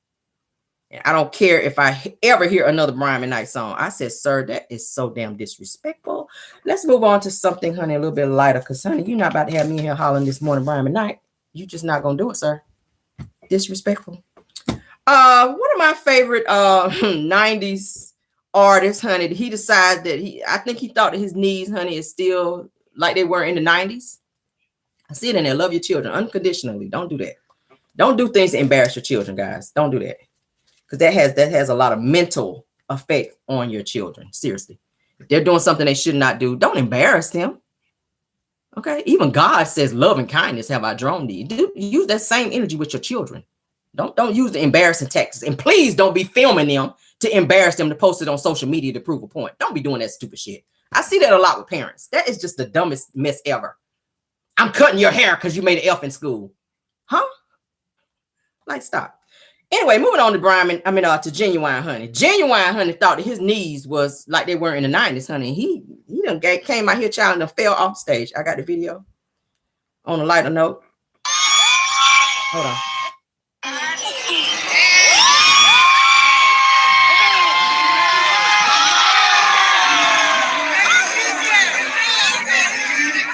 And I don't care if I ever hear another Brian McKnight song. I said, sir, that is so damn disrespectful. Let's move on to something, honey, a little bit lighter. Because, honey, you're not about to have me in here hollering this morning, Brian McKnight. You just not going to do it, sir. Disrespectful. One of my favorite 90s artists, honey, he decides that I think he thought that his knees, honey, is still like they were in the 90s. I see it in there. Love your children unconditionally. Don't do that. Don't do things to embarrass your children, guys. Don't do that. Because that has a lot of mental effect on your children. Seriously. If they're doing something they should not do, don't embarrass them. Okay? Even God says love and kindness have I drawn thee. Use that same energy with your children. Don't use the embarrassing tactics. And please don't be filming them to embarrass them to post it on social media to prove a point. Don't be doing that stupid shit. I see that a lot with parents. That is just the dumbest mess ever. I'm cutting your hair because you made an F in school. Huh? Like, stop. Anyway, moving on to to Genuine, honey. Genuine, honey, thought that his knees was like they were in the 90s, honey. He done came out here, child, and fell off stage. I got the video. On a lighter note. Hold on.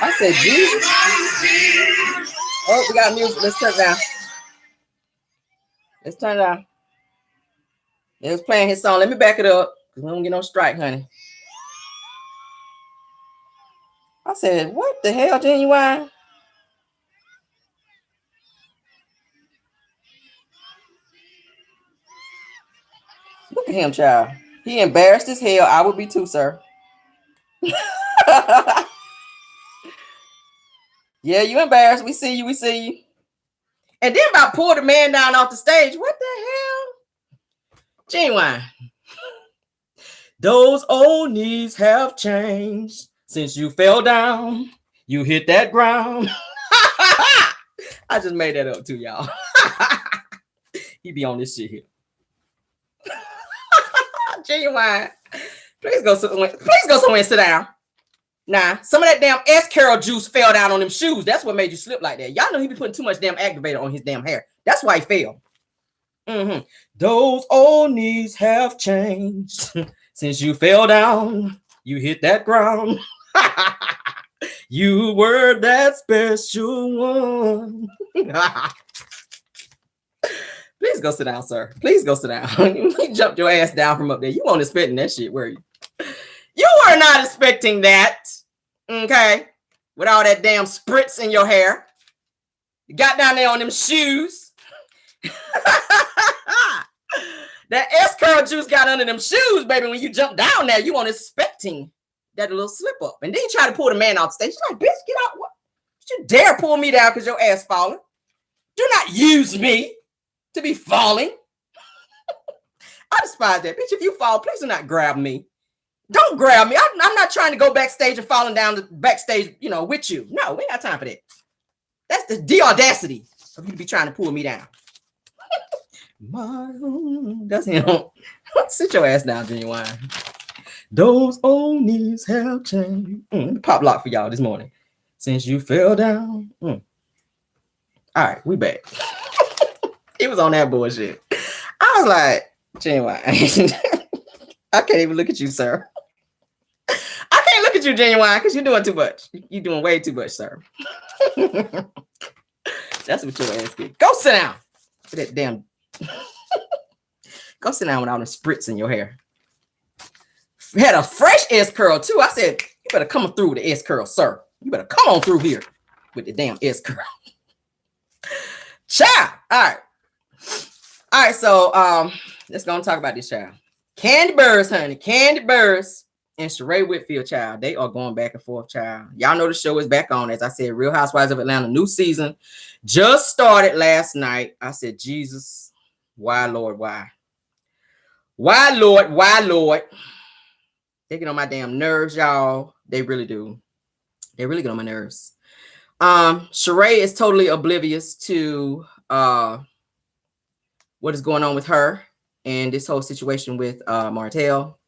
I said, Jesus. Oh, we got music. Let's turn it down. Let's turn it down. It was playing his song. Let me back it up because we don't get no strike, honey. I said, what the hell, Genuine? Look at him, child. He embarrassed as hell. I would be too, sir. Yeah, you embarrassed. We see you. And then about pull the man down off the stage. What the hell? Genuine. Those old knees have changed since you fell down. You hit that ground. I just made that up too, y'all. He be on this shit here. Genuine. Please go somewhere and sit down. Nah, some of that damn S-Carol juice fell down on them shoes. That's what made you slip like that. Y'all know he be putting too much damn activator on his damn hair. That's why he fell. Mm-hmm. Those old knees have changed since you fell down. You hit that ground. You were that special one. Please go sit down, sir. Please go sit down. You jumped your ass down from up there. You weren't expecting that shit, were you? You were not expecting that. Okay. With all that damn spritz in your hair. You got down there on them shoes. That S-curl juice got under them shoes, baby. When you jump down there, you weren't expecting that little slip up. And then you try to pull the man off the stage. You're like, bitch, get out. What? You dare pull me down because your ass falling. Do not use me to be falling. I despise that. Bitch, if you fall, please do not grab me. Don't grab me. I'm not trying to go backstage and falling down the backstage, with you. No, we ain't got time for that. That's the audacity of you to be trying to pull me down. That's him. Sit your ass down, Genuine. Those old knees have changed. Pop lock for y'all this morning. Since you fell down. All right, we back. He was on that bullshit. I was like, Genuine. I can't even look at you, sir. I can't look at you, Genuine, because you're doing too much. You're doing way too much, sir. That's what your ass did. Go sit down. That damn. Go sit down with all the spritz in your hair. Had a fresh S-curl, too. I said, you better come through with the S-curl, sir. You better come on through here with the damn S-curl. Child. All right, so let's go and talk about this child. Kandi Burruss, honey. Kandi Burruss and Sheree Whitfield, child. They are going back and forth, child. Y'all know the show is back on. As I said, Real Housewives of Atlanta, new season just started last night. I said, Jesus, why, Lord, why? Why, Lord, why, Lord? They get on my damn nerves, y'all. They really do. They really get on my nerves. Sheree is totally oblivious to what is going on with her and this whole situation with Martell.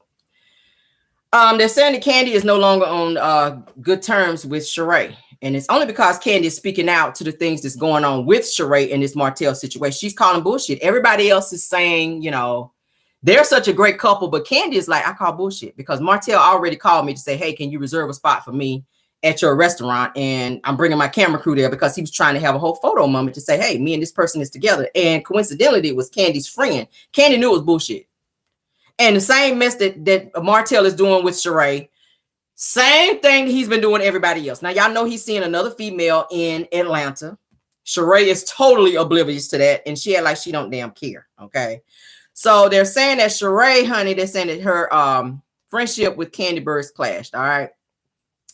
They're saying that Kandi is no longer on good terms with Sheree. And it's only because Kandi is speaking out to the things that's going on with Sheree in this Martell situation. She's calling bullshit. Everybody else is saying, they're such a great couple, but Kandi is like, I call bullshit because Martell already called me to say, hey, can you reserve a spot for me at your restaurant? And I'm bringing my camera crew there because he was trying to have a whole photo moment to say, hey, me and this person is together. And coincidentally, it was Candy's friend. Kandi knew it was bullshit. And the same mess that Martell is doing with Sheree, same thing he's been doing to everybody else. Now, y'all know he's seeing another female in Atlanta. Sheree is totally oblivious to that. And she had like she don't damn care. Okay. So they're saying that Sheree, honey, they're saying that her friendship with Kandi Bird's clashed. All right.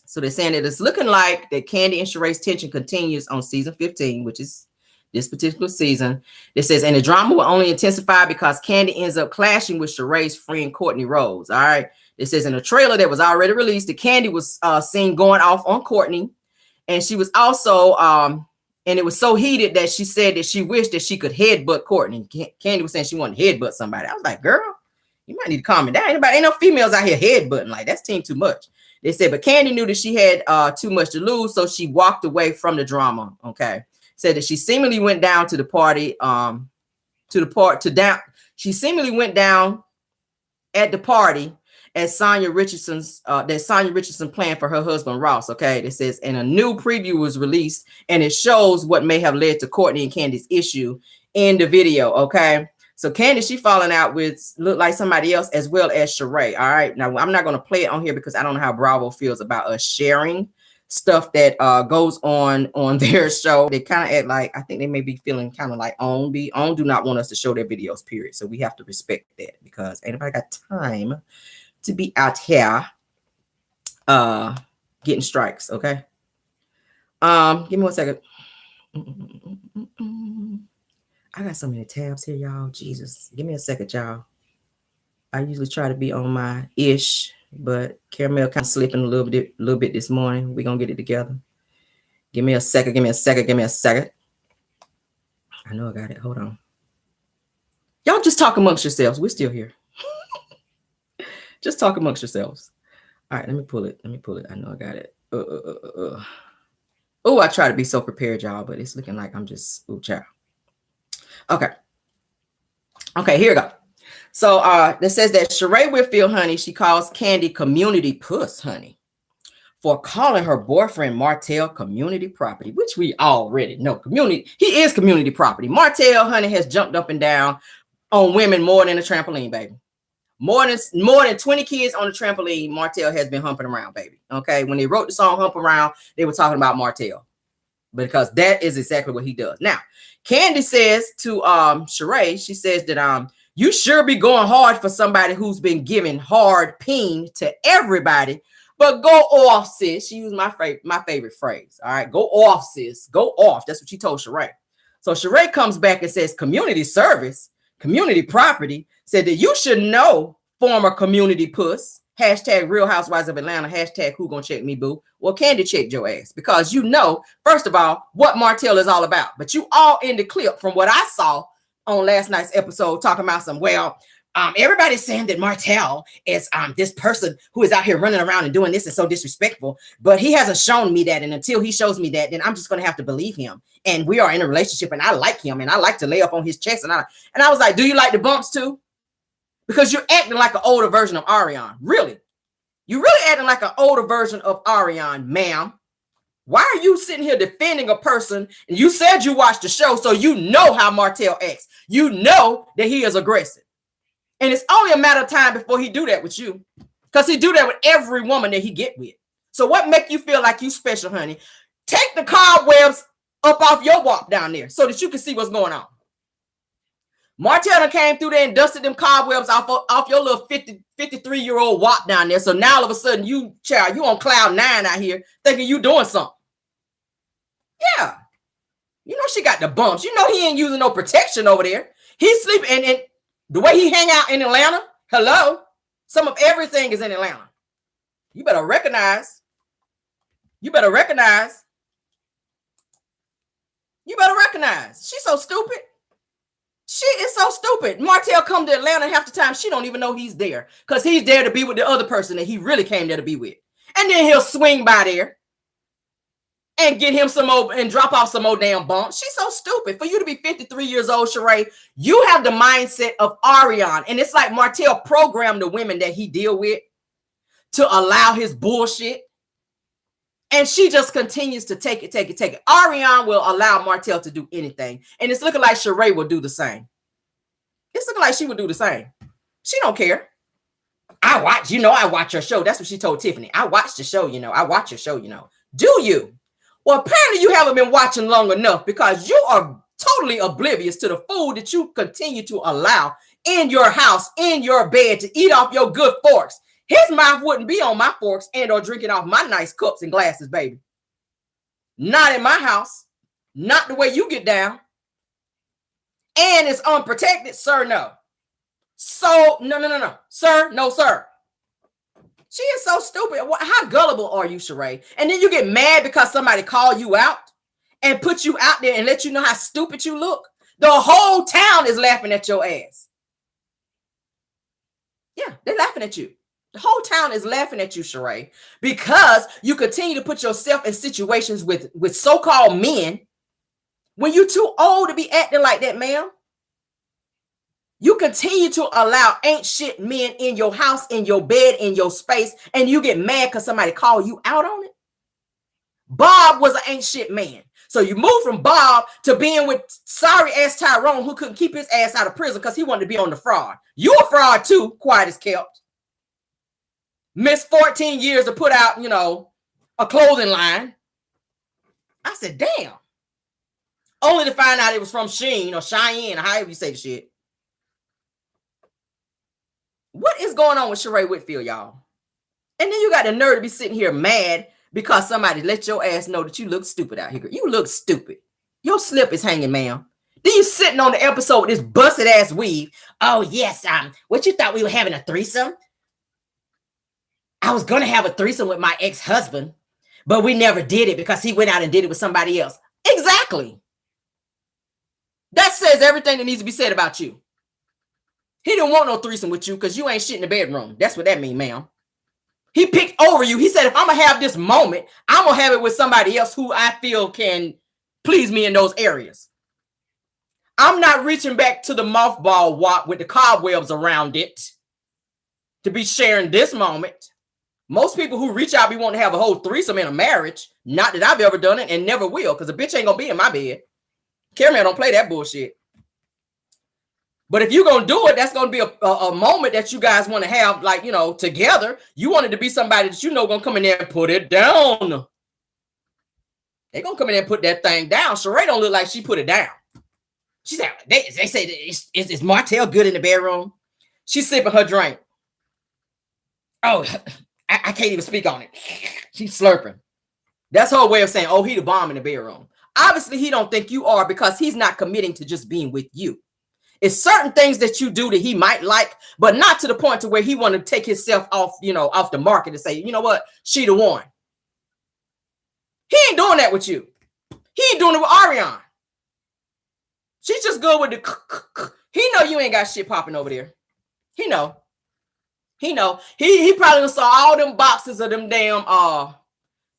So they're saying that it's looking like that Kandi and Sheree's tension continues on season 15, which is this particular season. It says, and the drama will only intensify because Kandi ends up clashing with Sheree's friend Courtney Rose. All right. It says in a trailer that was already released that Kandi was seen going off on Courtney. And she was also, and it was so heated that she said that she wished that she could headbutt Courtney. Kandi was saying she wanted to headbutt somebody. I was like, girl, you might need to calm it down. Ain't no females out here headbutting. Like, that's team too much. They said, but Kandi knew that she had too much to lose, so she walked away from the drama. Okay. Said that she seemingly went down to the party, she seemingly went down at the party as Sonya Richardson planned for her husband Ross. Okay, it says, and a new preview was released, and it shows what may have led to Courtney and Candy's issue in the video. Okay, so Kandi, she falling out with look like somebody else as well as Sheree. All right, now I'm not going to play it on here because I don't know how Bravo feels about us sharing stuff that goes on their show. They kind of act like, I think they may be feeling kind of like OWN do not want us to show their videos, period. So we have to respect that because ain't nobody got time to be out here getting strikes. Okay. Give me 1 second. I got so many tabs here, y'all. Jesus, give me a second, y'all. I usually try to be on my ish, but Caramel kind of slipping a little bit this morning. We're gonna get it together. Give me a second. I know I got it. Hold on. Y'all just talk amongst yourselves. We're still here. Just talk amongst yourselves. All right, let me pull it. I know I got it. Oh, I try to be so prepared, y'all, but it's looking like I'm just child. Okay, here we go. So that says that Sheree Whitfield, honey, she calls Kandi community puss, honey, for calling her boyfriend Martell community property, which we already know. He is community property. Martell, honey, has jumped up and down on women more than a trampoline, baby. More than 20 kids on the trampoline, Martell has been humping around, baby. Okay, when they wrote the song Hump Around, they were talking about Martell because that is exactly what he does. Now, Kandi says to Sheree, she says that you sure be going hard for somebody who's been giving hard peen to everybody, but go off, sis. She used my favorite phrase. All right, go off, sis. Go off. That's what she told Sheree. So Sheree comes back and says community service, community property, said that you should know, former community puss, hashtag Real Housewives of Atlanta, hashtag who gonna check me, boo. Well, Kandi checked your ass because you know, first of all, what Martell is all about. But you all in the clip from what I saw on last night's episode talking about everybody's saying that Martell is this person who is out here running around and doing this and so disrespectful, but he hasn't shown me that. And until he shows me that, then I'm just going to have to believe him. And we are in a relationship and I like him and I like to lay up on his chest. And I was like, do you like the bumps too? Because you're acting like an older version of Ariane. Really? You're really acting like an older version of Ariane, ma'am. Why are you sitting here defending a person? And you said you watched the show, so you know how Martell acts. You know that he is aggressive. And it's only a matter of time before he do that with you. Because he do that with every woman that he get with. So what make you feel like you special, honey? Take the cobwebs up off your walk down there so that you can see what's going on. Martell came through there and dusted them cobwebs off your little 53-year-old walk down there. So now all of a sudden you on cloud 9 out here thinking you doing something. Yeah. You know she got the bumps. You know he ain't using no protection over there. He's sleeping and the way he hang out in Atlanta, hello, some of everything is in Atlanta. You better recognize. She's so stupid. She is so stupid. Martell come to Atlanta half the time. She don't even know he's there because he's there to be with the other person that he really came there to be with. And then he'll swing by there and get him some more and drop off some more damn bumps. She's so stupid. For you to be 53 years old, Sheree, you have the mindset of Ariane. And it's like Martell programmed the women that he deal with to allow his bullshit. And she just continues to take it. Ariane will allow Martell to do anything. And it's looking like Sheree will do the same. It's looking like she would do the same. She don't care. I watch your show. That's what she told Tiffany. I watch the show, I watch your show, Do you? Well, apparently you haven't been watching long enough because you are totally oblivious to the food that you continue to allow in your house, in your bed, to eat off your good forks. His mouth wouldn't be on my forks and or drinking off my nice cups and glasses, baby. Not in my house. Not the way you get down. And it's unprotected, sir, no. So, no. Sir, no, sir. She is so stupid. How gullible are you, Sheree? And then you get mad because somebody called you out and put you out there and let you know how stupid you look. The whole town is laughing at your ass. Yeah, they're laughing at you. The whole town is laughing at you, Sheree, because you continue to put yourself in situations with so-called men when you're too old to be acting like that, ma'am. You continue to allow ain't shit men in your house, in your bed, in your space, and you get mad because somebody called you out on it. Bob was an ain't shit man. So you move from Bob to being with sorry ass Tyrone who couldn't keep his ass out of prison because he wanted to be on the fraud. You a fraud too, quiet as kept. Missed 14 years to put out, a clothing line. I said, damn. Only to find out it was from Sheen or Cheyenne, or however you say the shit. What is going on with Sheree Whitfield, y'all? And then you got the nerve to be sitting here mad because somebody let your ass know that you look stupid out here. You look stupid. Your slip is hanging, ma'am. Then you sitting on the episode with this busted ass weave. Oh, yes. What you thought we were having a threesome? I was going to have a threesome with my ex-husband, but we never did it because he went out and did it with somebody else. Exactly. That says everything that needs to be said about you. He didn't want no threesome with you because you ain't shit in the bedroom. That's what that means, ma'am. He picked over you. He said, if I'm going to have this moment, I'm going to have it with somebody else who I feel can please me in those areas. I'm not reaching back to the mothball walk with the cobwebs around it to be sharing this moment. Most people who reach out be wanting to have a whole threesome in a marriage. Not that I've ever done it and never will, because a bitch ain't going to be in my bed. Cameraman don't play that bullshit. But if you're going to do it, that's going to be a moment that you guys want to have, like, together. You want it to be somebody that going to come in there and put it down. They're going to come in there and put that thing down. Sheree don't look like she put it down. She said, they say, is Martell good in the bedroom? She's sipping her drink. Oh, I can't even speak on it. She's slurping. That's her way of saying, oh, he the bomb in the bedroom. Obviously, he don't think you are because he's not committing to just being with you. It's certain things that you do that he might like, but not to the point to where he want to take himself off, off the market and say, you know what? She the one. He ain't doing that with you. He ain't doing it with Ariane. She's just good with the. He know you ain't got shit popping over there. He know. He probably saw all them boxes of them damn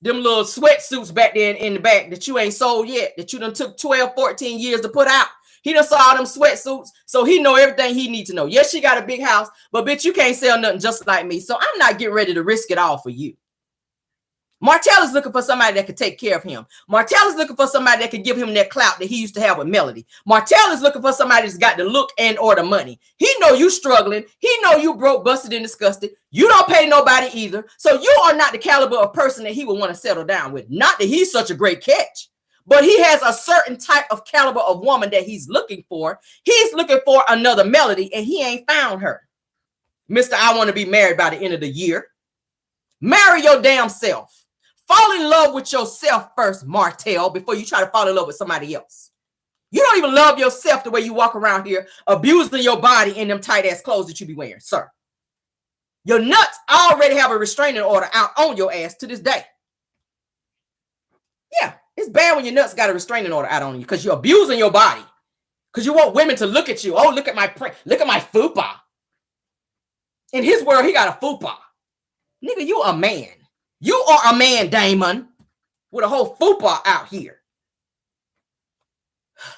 them little sweatsuits back there in the back that you ain't sold yet, that you done took 12, 14 years to put out. He done saw all them sweatsuits, so he know everything he need to know. Yes, she got a big house, but bitch, you can't sell nothing just like me. So I'm not getting ready to risk it all for you. Martell is looking for somebody that can take care of him. Martell is looking for somebody that can give him that clout that he used to have with Melody. Martell is looking for somebody that's got the look and or the money. He know you struggling. He know you broke, busted, and disgusted. You don't pay nobody either. So you are not the caliber of person that he would want to settle down with. Not that he's such a great catch, but he has a certain type of caliber of woman that he's looking for. He's looking for another Melody, and he ain't found her. Mr. I want to be married by the end of the year. Marry your damn self. Fall in love with yourself first, Martell, before you try to fall in love with somebody else. You don't even love yourself the way you walk around here abusing your body in them tight-ass clothes that you be wearing, sir. Your nuts already have a restraining order out on your ass to this day. Yeah, it's bad when your nuts got a restraining order out on you because you're abusing your body. Because you want women to look at you. Oh, look at my print. Look at my fupa. In his world, he got a fupa. Nigga, you a man. You are a man, Damon. with a whole football out here.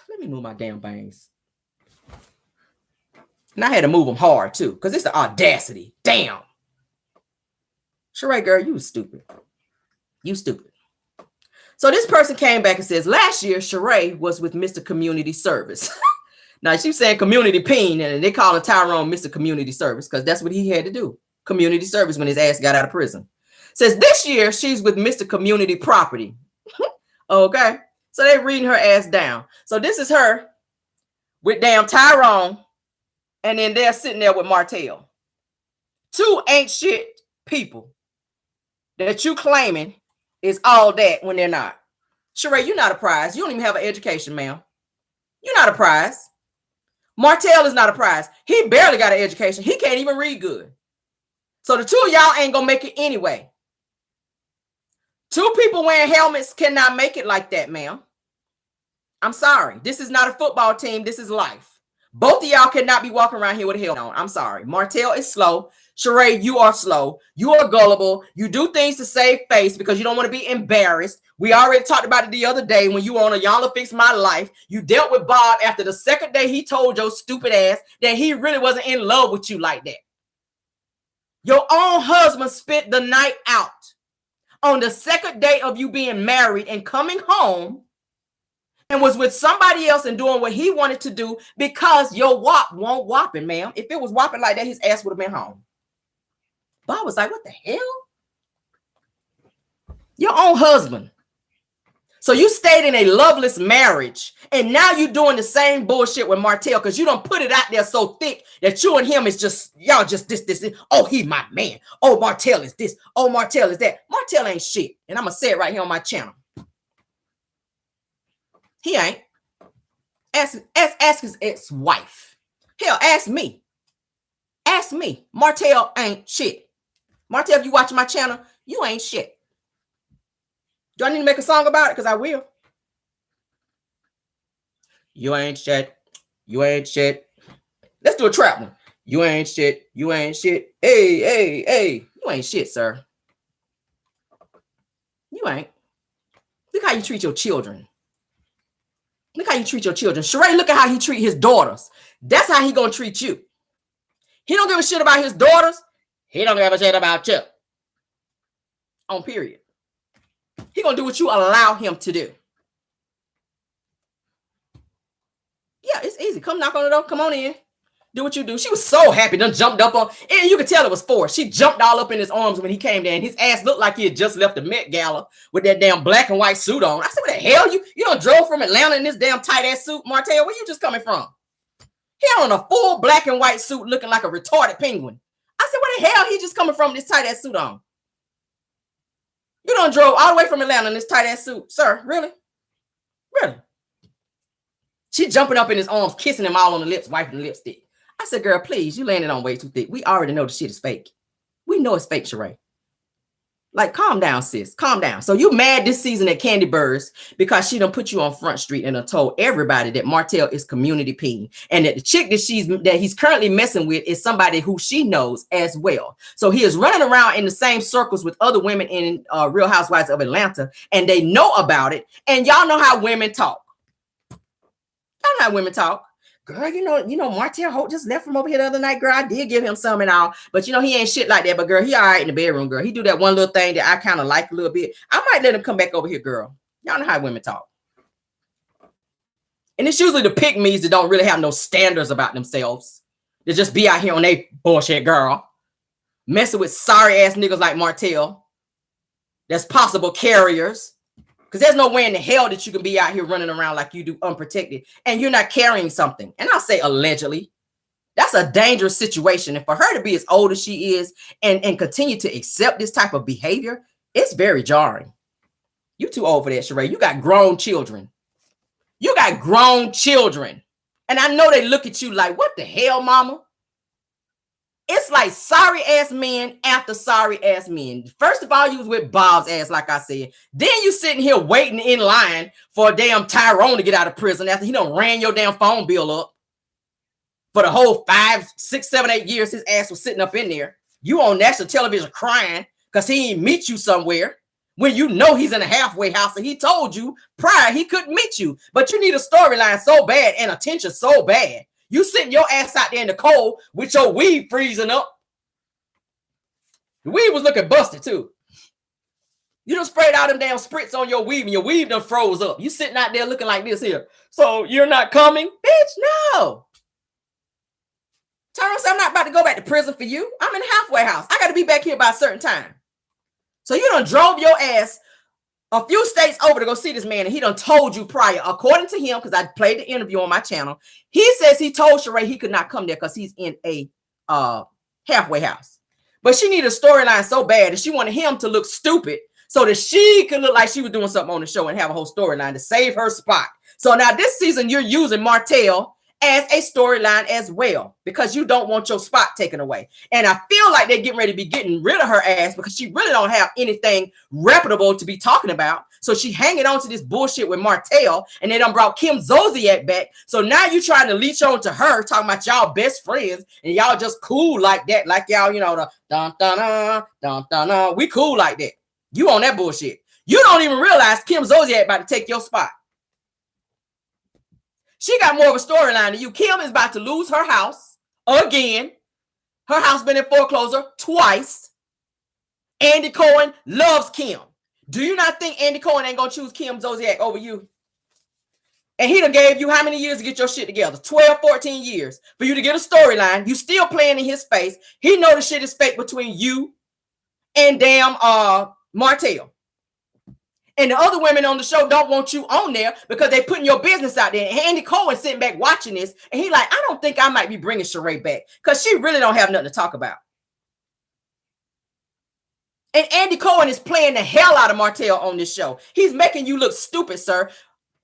Let me move my damn bangs. And I had to move them hard too, because it's the audacity. Damn. Sheree, girl, you stupid. You stupid. So this person came back and says, last year, Sheree was with Mr. Community Service. Now, she's saying community peen, and they call Tyrone Mr. Community Service because that's what he had to do. Community service when his ass got out of prison. Says this year, she's with Mr. Community Property. Okay. So they reading her ass down. So this is her with damn Tyrone, and then they're sitting there with Martell. Two ain't shit people that you claiming is all that when they're not. Sheree, you're not a prize. You don't even have an education, ma'am. You're not a prize. Martell is not a prize. He barely got an education. He can't even read good. So the two of y'all ain't gonna make it anyway. Two people wearing helmets cannot make it like that, ma'am. I'm sorry. This is not a football team. This is life. Both of y'all cannot be walking around here with a helmet on. I'm sorry. Martell is slow. Sheree, you are slow. You are gullible. You do things to save face because you don't want to be embarrassed. We already talked about it the other day when you were on a Y'all Fix My Life. You dealt with Bob after the second day he told your stupid ass that he really wasn't in love with you like that. Your own husband spent the night out on the second day of you being married and coming home and was with somebody else and doing what he wanted to do because your wop won't whopping, ma'am. If it was whopping like that, his ass would have been home. Bob was like, what the hell? Your own husband. So you stayed in a loveless marriage, and now you're doing the same bullshit with Martell because you don't put it out there so thick that you and him is just, y'all just this. Oh, he my man. Oh, Martell is this. Oh, Martell is that. Martell ain't shit. And I'm going to say it right here on my channel. He ain't. Ask his ex-wife. Hell, ask me. Ask me. Martell ain't shit. Martell, if you watch my channel, you ain't shit. Do I need to make a song about it? Because I will. You ain't shit. You ain't shit. Let's do a trap one. You ain't shit. You ain't shit. Hey. You ain't shit, sir. You ain't. Look how you treat your children. Look how you treat your children. Sheree, look at how he treat his daughters. That's how he gonna treat you. He don't give a shit about his daughters. He don't give a shit about you. On period. He gonna do what you allow him to do. Yeah, it's easy. Come knock on the door. Come on in. Do what you do. She was so happy. Done jumped up on, and you could tell it was forced. She jumped all up in his arms when he came there, and his ass looked like he had just left the Met Gala with that damn black and white suit on. I said, what the hell? You done drove from Atlanta in this damn tight ass suit, Martell? Where you just coming from? He had on a full black and white suit looking like a retarded penguin. I said, where the hell he just coming from this tight ass suit on? You done drove all the way from Atlanta in this tight ass suit. Sir, really? Really? She jumping up in his arms, kissing him all on the lips, wiping the lipstick. I said, girl, please, you landed on way too thick. We already know the shit is fake. We know it's fake, Sheree. Like, calm down, sis. Calm down. So you mad this season at Candy Birds because she done put you on Front Street and done told everybody that Martell is community peen and that the chick that he's currently messing with is somebody who she knows as well. So he is running around in the same circles with other women in Real Housewives of Atlanta, and they know about it. And y'all know how women talk. Y'all know how women talk. Girl, you know, Martell Holt just left from over here the other night. Girl, I did give him some and all, but you know, he ain't shit like that. But girl, he all right in the bedroom, girl. He do that one little thing that I kind of like a little bit. I might let him come back over here, girl. Y'all know how women talk. And it's usually the pick-me's that don't really have no standards about themselves. They just be out here on they bullshit, girl. Messing with sorry ass niggas like Martell. That's possible carriers. Because there's no way in the hell that you can be out here running around like you do unprotected and you're not carrying something. And I'll say allegedly. That's a dangerous situation. And for her to be as old as she is and continue to accept this type of behavior, it's very jarring. You too old for that, Sheree. You got grown children. You got grown children. And I know they look at you like, what the hell, mama? It's like sorry ass men after sorry ass men. First of all, you was with Bob's ass, like I said. Then you sitting here waiting in line for a damn Tyrone to get out of prison after he done ran your damn phone bill up. For the whole 5, 6, 7, 8 years, his ass was sitting up in there. You on national television crying because he didn't meet you somewhere when you know he's in a halfway house and he told you prior he couldn't meet you. But you need a storyline so bad and attention so bad. You sitting your ass out there in the cold with your weave freezing up. The weave was looking busted too. You done sprayed all them damn spritz on your weave and your weave done froze up. You sitting out there looking like this here. So you're not coming? Bitch, no. Turn around and say, I'm not about to go back to prison for you. I'm in a halfway house. I got to be back here by a certain time. So you done drove your ass a few states over to go see this man, and he done told you prior, according to him, because I played the interview on my channel, he says he told Sheree he could not come there because he's in a halfway house. But she needed a storyline so bad that she wanted him to look stupid so that she could look like she was doing something on the show and have a whole storyline to save her spot. So now this season, you're using Martell as a storyline as well because you don't want your spot taken away. And I feel like they're getting ready to be getting rid of her ass because she really don't have anything reputable to be talking about. So she hanging on to this bullshit with Martell, and they done brought Kim Zolciak back. So now you trying to leech on to her, talking about y'all best friends, and y'all just cool like that, like y'all, you know, the dun dun dun dun dun dun. We cool like that. You on that bullshit. You don't even realize Kim Zolciak about to take your spot. She got more of a storyline than you. Kim is about to lose her house again. Her house been in foreclosure twice. Andy Cohen loves Kim. Do you not think Andy Cohen ain't gonna choose Kim Zolciak over you? And he done gave you how many years to get your shit together? 12, 14 years for you to get a storyline. You still playing in his face. He know the shit is fake between you and damn Martell. And the other women on the show don't want you on there because they putting your business out there. And Andy Cohen sitting back watching this, and he like, I don't think I might be bringing Sheree back because she really don't have nothing to talk about. And Andy Cohen is playing the hell out of Martell on this show. He's making you look stupid, sir.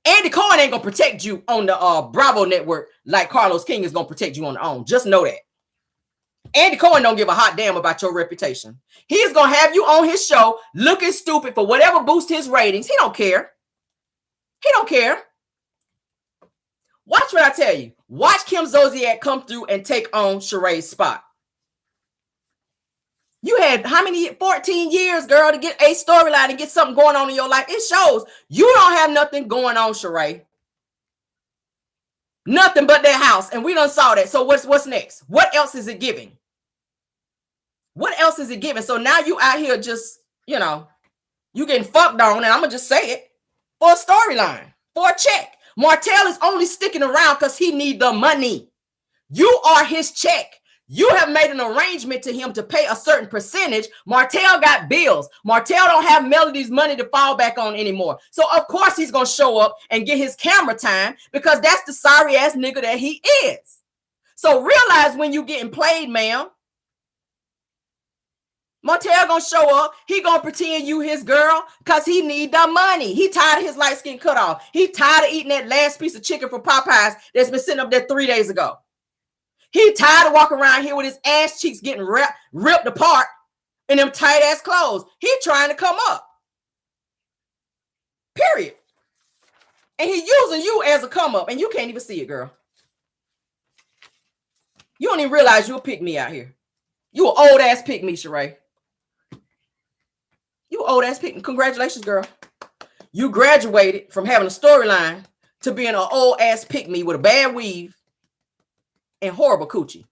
Andy Cohen ain't gonna protect you on the Bravo network like Carlos King is gonna protect you on the own. Just know that. Andy Cohen don't give a hot damn about your reputation. He's going to have you on his show looking stupid for whatever boosts his ratings. He don't care. He don't care. Watch what I tell you. Watch Kim Zolciak come through and take on Sheree's spot. You had how many? 14 years, girl, to get a storyline and get something going on in your life. It shows you don't have nothing going on, Sheree. Nothing but that house. And we done saw that. So what's next? What else is it giving? What else is it giving? So now you out here just, you know, you getting fucked on, and I'm going to just say it, for a storyline, for a check. Martell is only sticking around because he need the money. You are his check. You have made an arrangement to him to pay a certain percentage. Martell got bills. Martell don't have Melody's money to fall back on anymore. So, of course, he's going to show up and get his camera time because that's the sorry-ass nigga that he is. So, realize when you getting played, ma'am. Martell going to show up. He going to pretend you his girl because he need the money. He tired of his light skin cut off. He tired of eating that last piece of chicken from Popeyes that's been sitting up there 3 days ago. He tired of walking around here with his ass cheeks getting ripped apart in them tight ass clothes. He trying to come up. Period. And he using you as a come up, and you can't even see it, girl. You don't even realize you a pick me out here. You an old ass pick me, Sheree. You old ass pick me. Congratulations, girl. You graduated from having a storyline to being an old ass pick me with a bad weave and horrible coochie.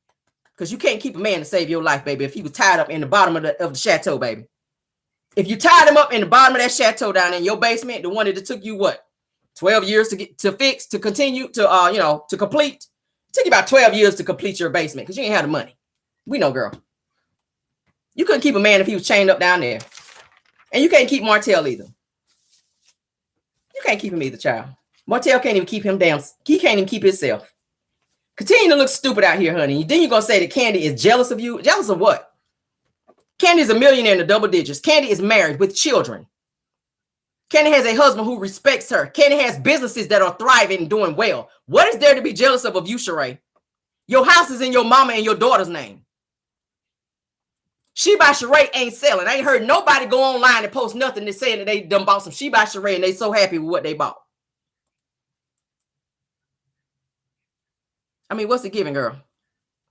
Because you can't keep a man to save your life, baby, if he was tied up in the bottom of the chateau, baby. If you tied him up in the bottom of that chateau down in your basement, the one that it took you, what, 12 years to get to fix, to continue, to, to complete. It took you about 12 years to complete your basement because you ain't had the money. We know, girl. You couldn't keep a man if he was chained up down there. And you can't keep Martell either. You can't keep him either, child. Martell can't even keep him down. He can't even keep himself. Continue to look stupid out here, honey. Then you're going to say that Kandi is jealous of you. Jealous of what? Kandi is a millionaire in the double digits. Kandi is married with children. Kandi has a husband who respects her. Kandi has businesses that are thriving and doing well. What is there to be jealous of you, Sheree? Your house is in your mama and your daughter's name. She by Sheree ain't selling. I ain't heard nobody go online and post nothing that saying that they done bought some She by Sheree and they so happy with what they bought. I mean, what's it giving, girl?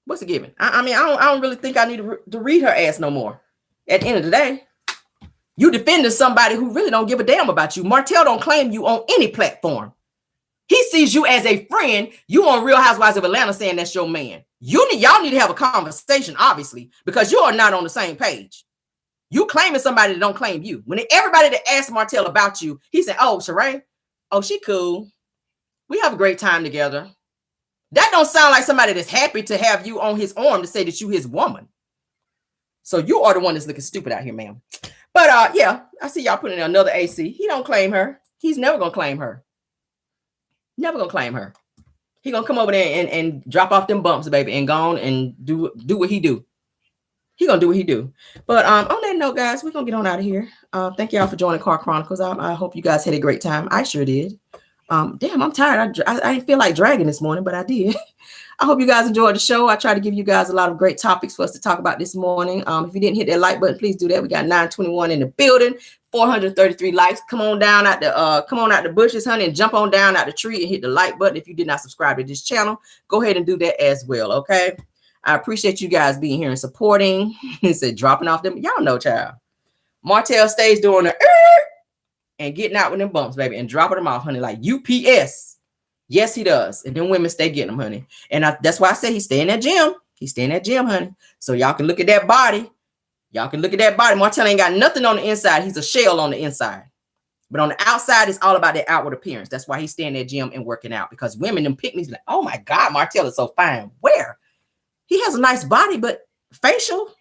What's it giving? I don't really think I need to read her ass no more. At the end of the day, You defending somebody who really don't give a damn about you. Martell don't claim you on any platform. He sees you as a friend. You on Real Housewives of Atlanta saying that's your man. Y'all need to have a conversation, obviously, because you are not on the same page. You claiming somebody that don't claim you. When everybody that asked Martell about you, he said, oh, Sheree, oh, she cool. We have a great time together. That don't sound like somebody that's happy to have you on his arm to say that you his woman. So you are the one that's looking stupid out here, ma'am. But yeah, I see y'all putting in another AC. He don't claim her. He's never gonna claim her. Never gonna claim her. He gonna come over there and drop off them bumps, baby, and go on and do what he do. He gonna do what he do. But on that note, guys, we're gonna get on out of here. Thank y'all for joining Car Chronicles. I hope you guys had a great time. I sure did. Damn, I'm tired. I didn't feel like dragging this morning, but I did. I hope you guys enjoyed the show. I tried to give you guys a lot of great topics for us to talk about this morning. If you didn't hit that like button, please do that. We got 921 in the building, 433 likes. Come on down out the bushes, honey, and jump on down out the tree and hit the like button. If you did not subscribe to this channel, go ahead and do that as well. Okay. I appreciate you guys being here and supporting. He said dropping off them. Y'all know, child. Martell stays doing the and getting out with them bumps, baby, and dropping them off, honey, like UPS. Yes, he does. And then women stay getting them, honey. And that's why I say he's staying at gym. He's staying at gym, honey. So y'all can look at that body. Y'all can look at that body. Martell ain't got nothing on the inside. He's a shell on the inside. But on the outside, it's all about that outward appearance. That's why he's staying at gym and working out. Because women, them pick me, like, oh my God, Martell is so fine. Where? He has a nice body, but facial.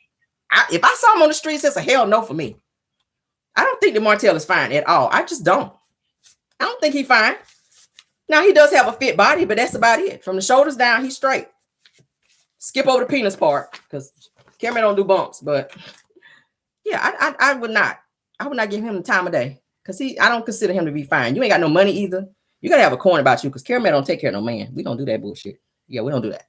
If I saw him on the streets, it's a hell no for me. I don't think that Martell is fine at all. I just don't. I don't think he's fine. Now, he does have a fit body, but that's about it. From the shoulders down, he's straight. Skip over the penis part because camera don't do bumps. But yeah, I would not. I would not give him the time of day because I don't consider him to be fine. You ain't got no money either. You got to have a coin about you because camera don't take care of no man. We don't do that bullshit. Yeah, we don't do that.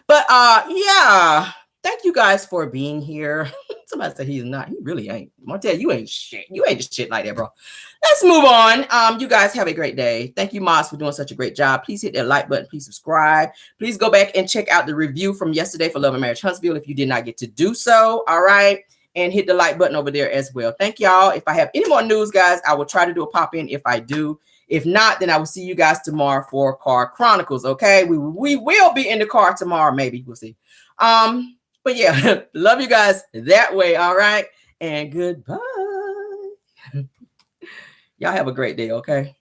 But yeah, thank you guys for being here. Somebody said he's not. He really ain't. Martell, you ain't shit. You ain't just shit like that, bro. Let's move on. You guys have a great day. Thank you, Moss, for doing such a great job. Please hit that like button. Please subscribe. Please go back and check out the review from yesterday for Love and Marriage Huntsville if you did not get to do so. All right. And hit the like button over there as well. Thank y'all. If I have any more news, guys, I will try to do a pop-in if I do. If not, then I will see you guys tomorrow for Car Chronicles. Okay. We will be in the car tomorrow. Maybe we'll see. But yeah, love you guys that way. All right. And goodbye. Y'all have a great day. Okay.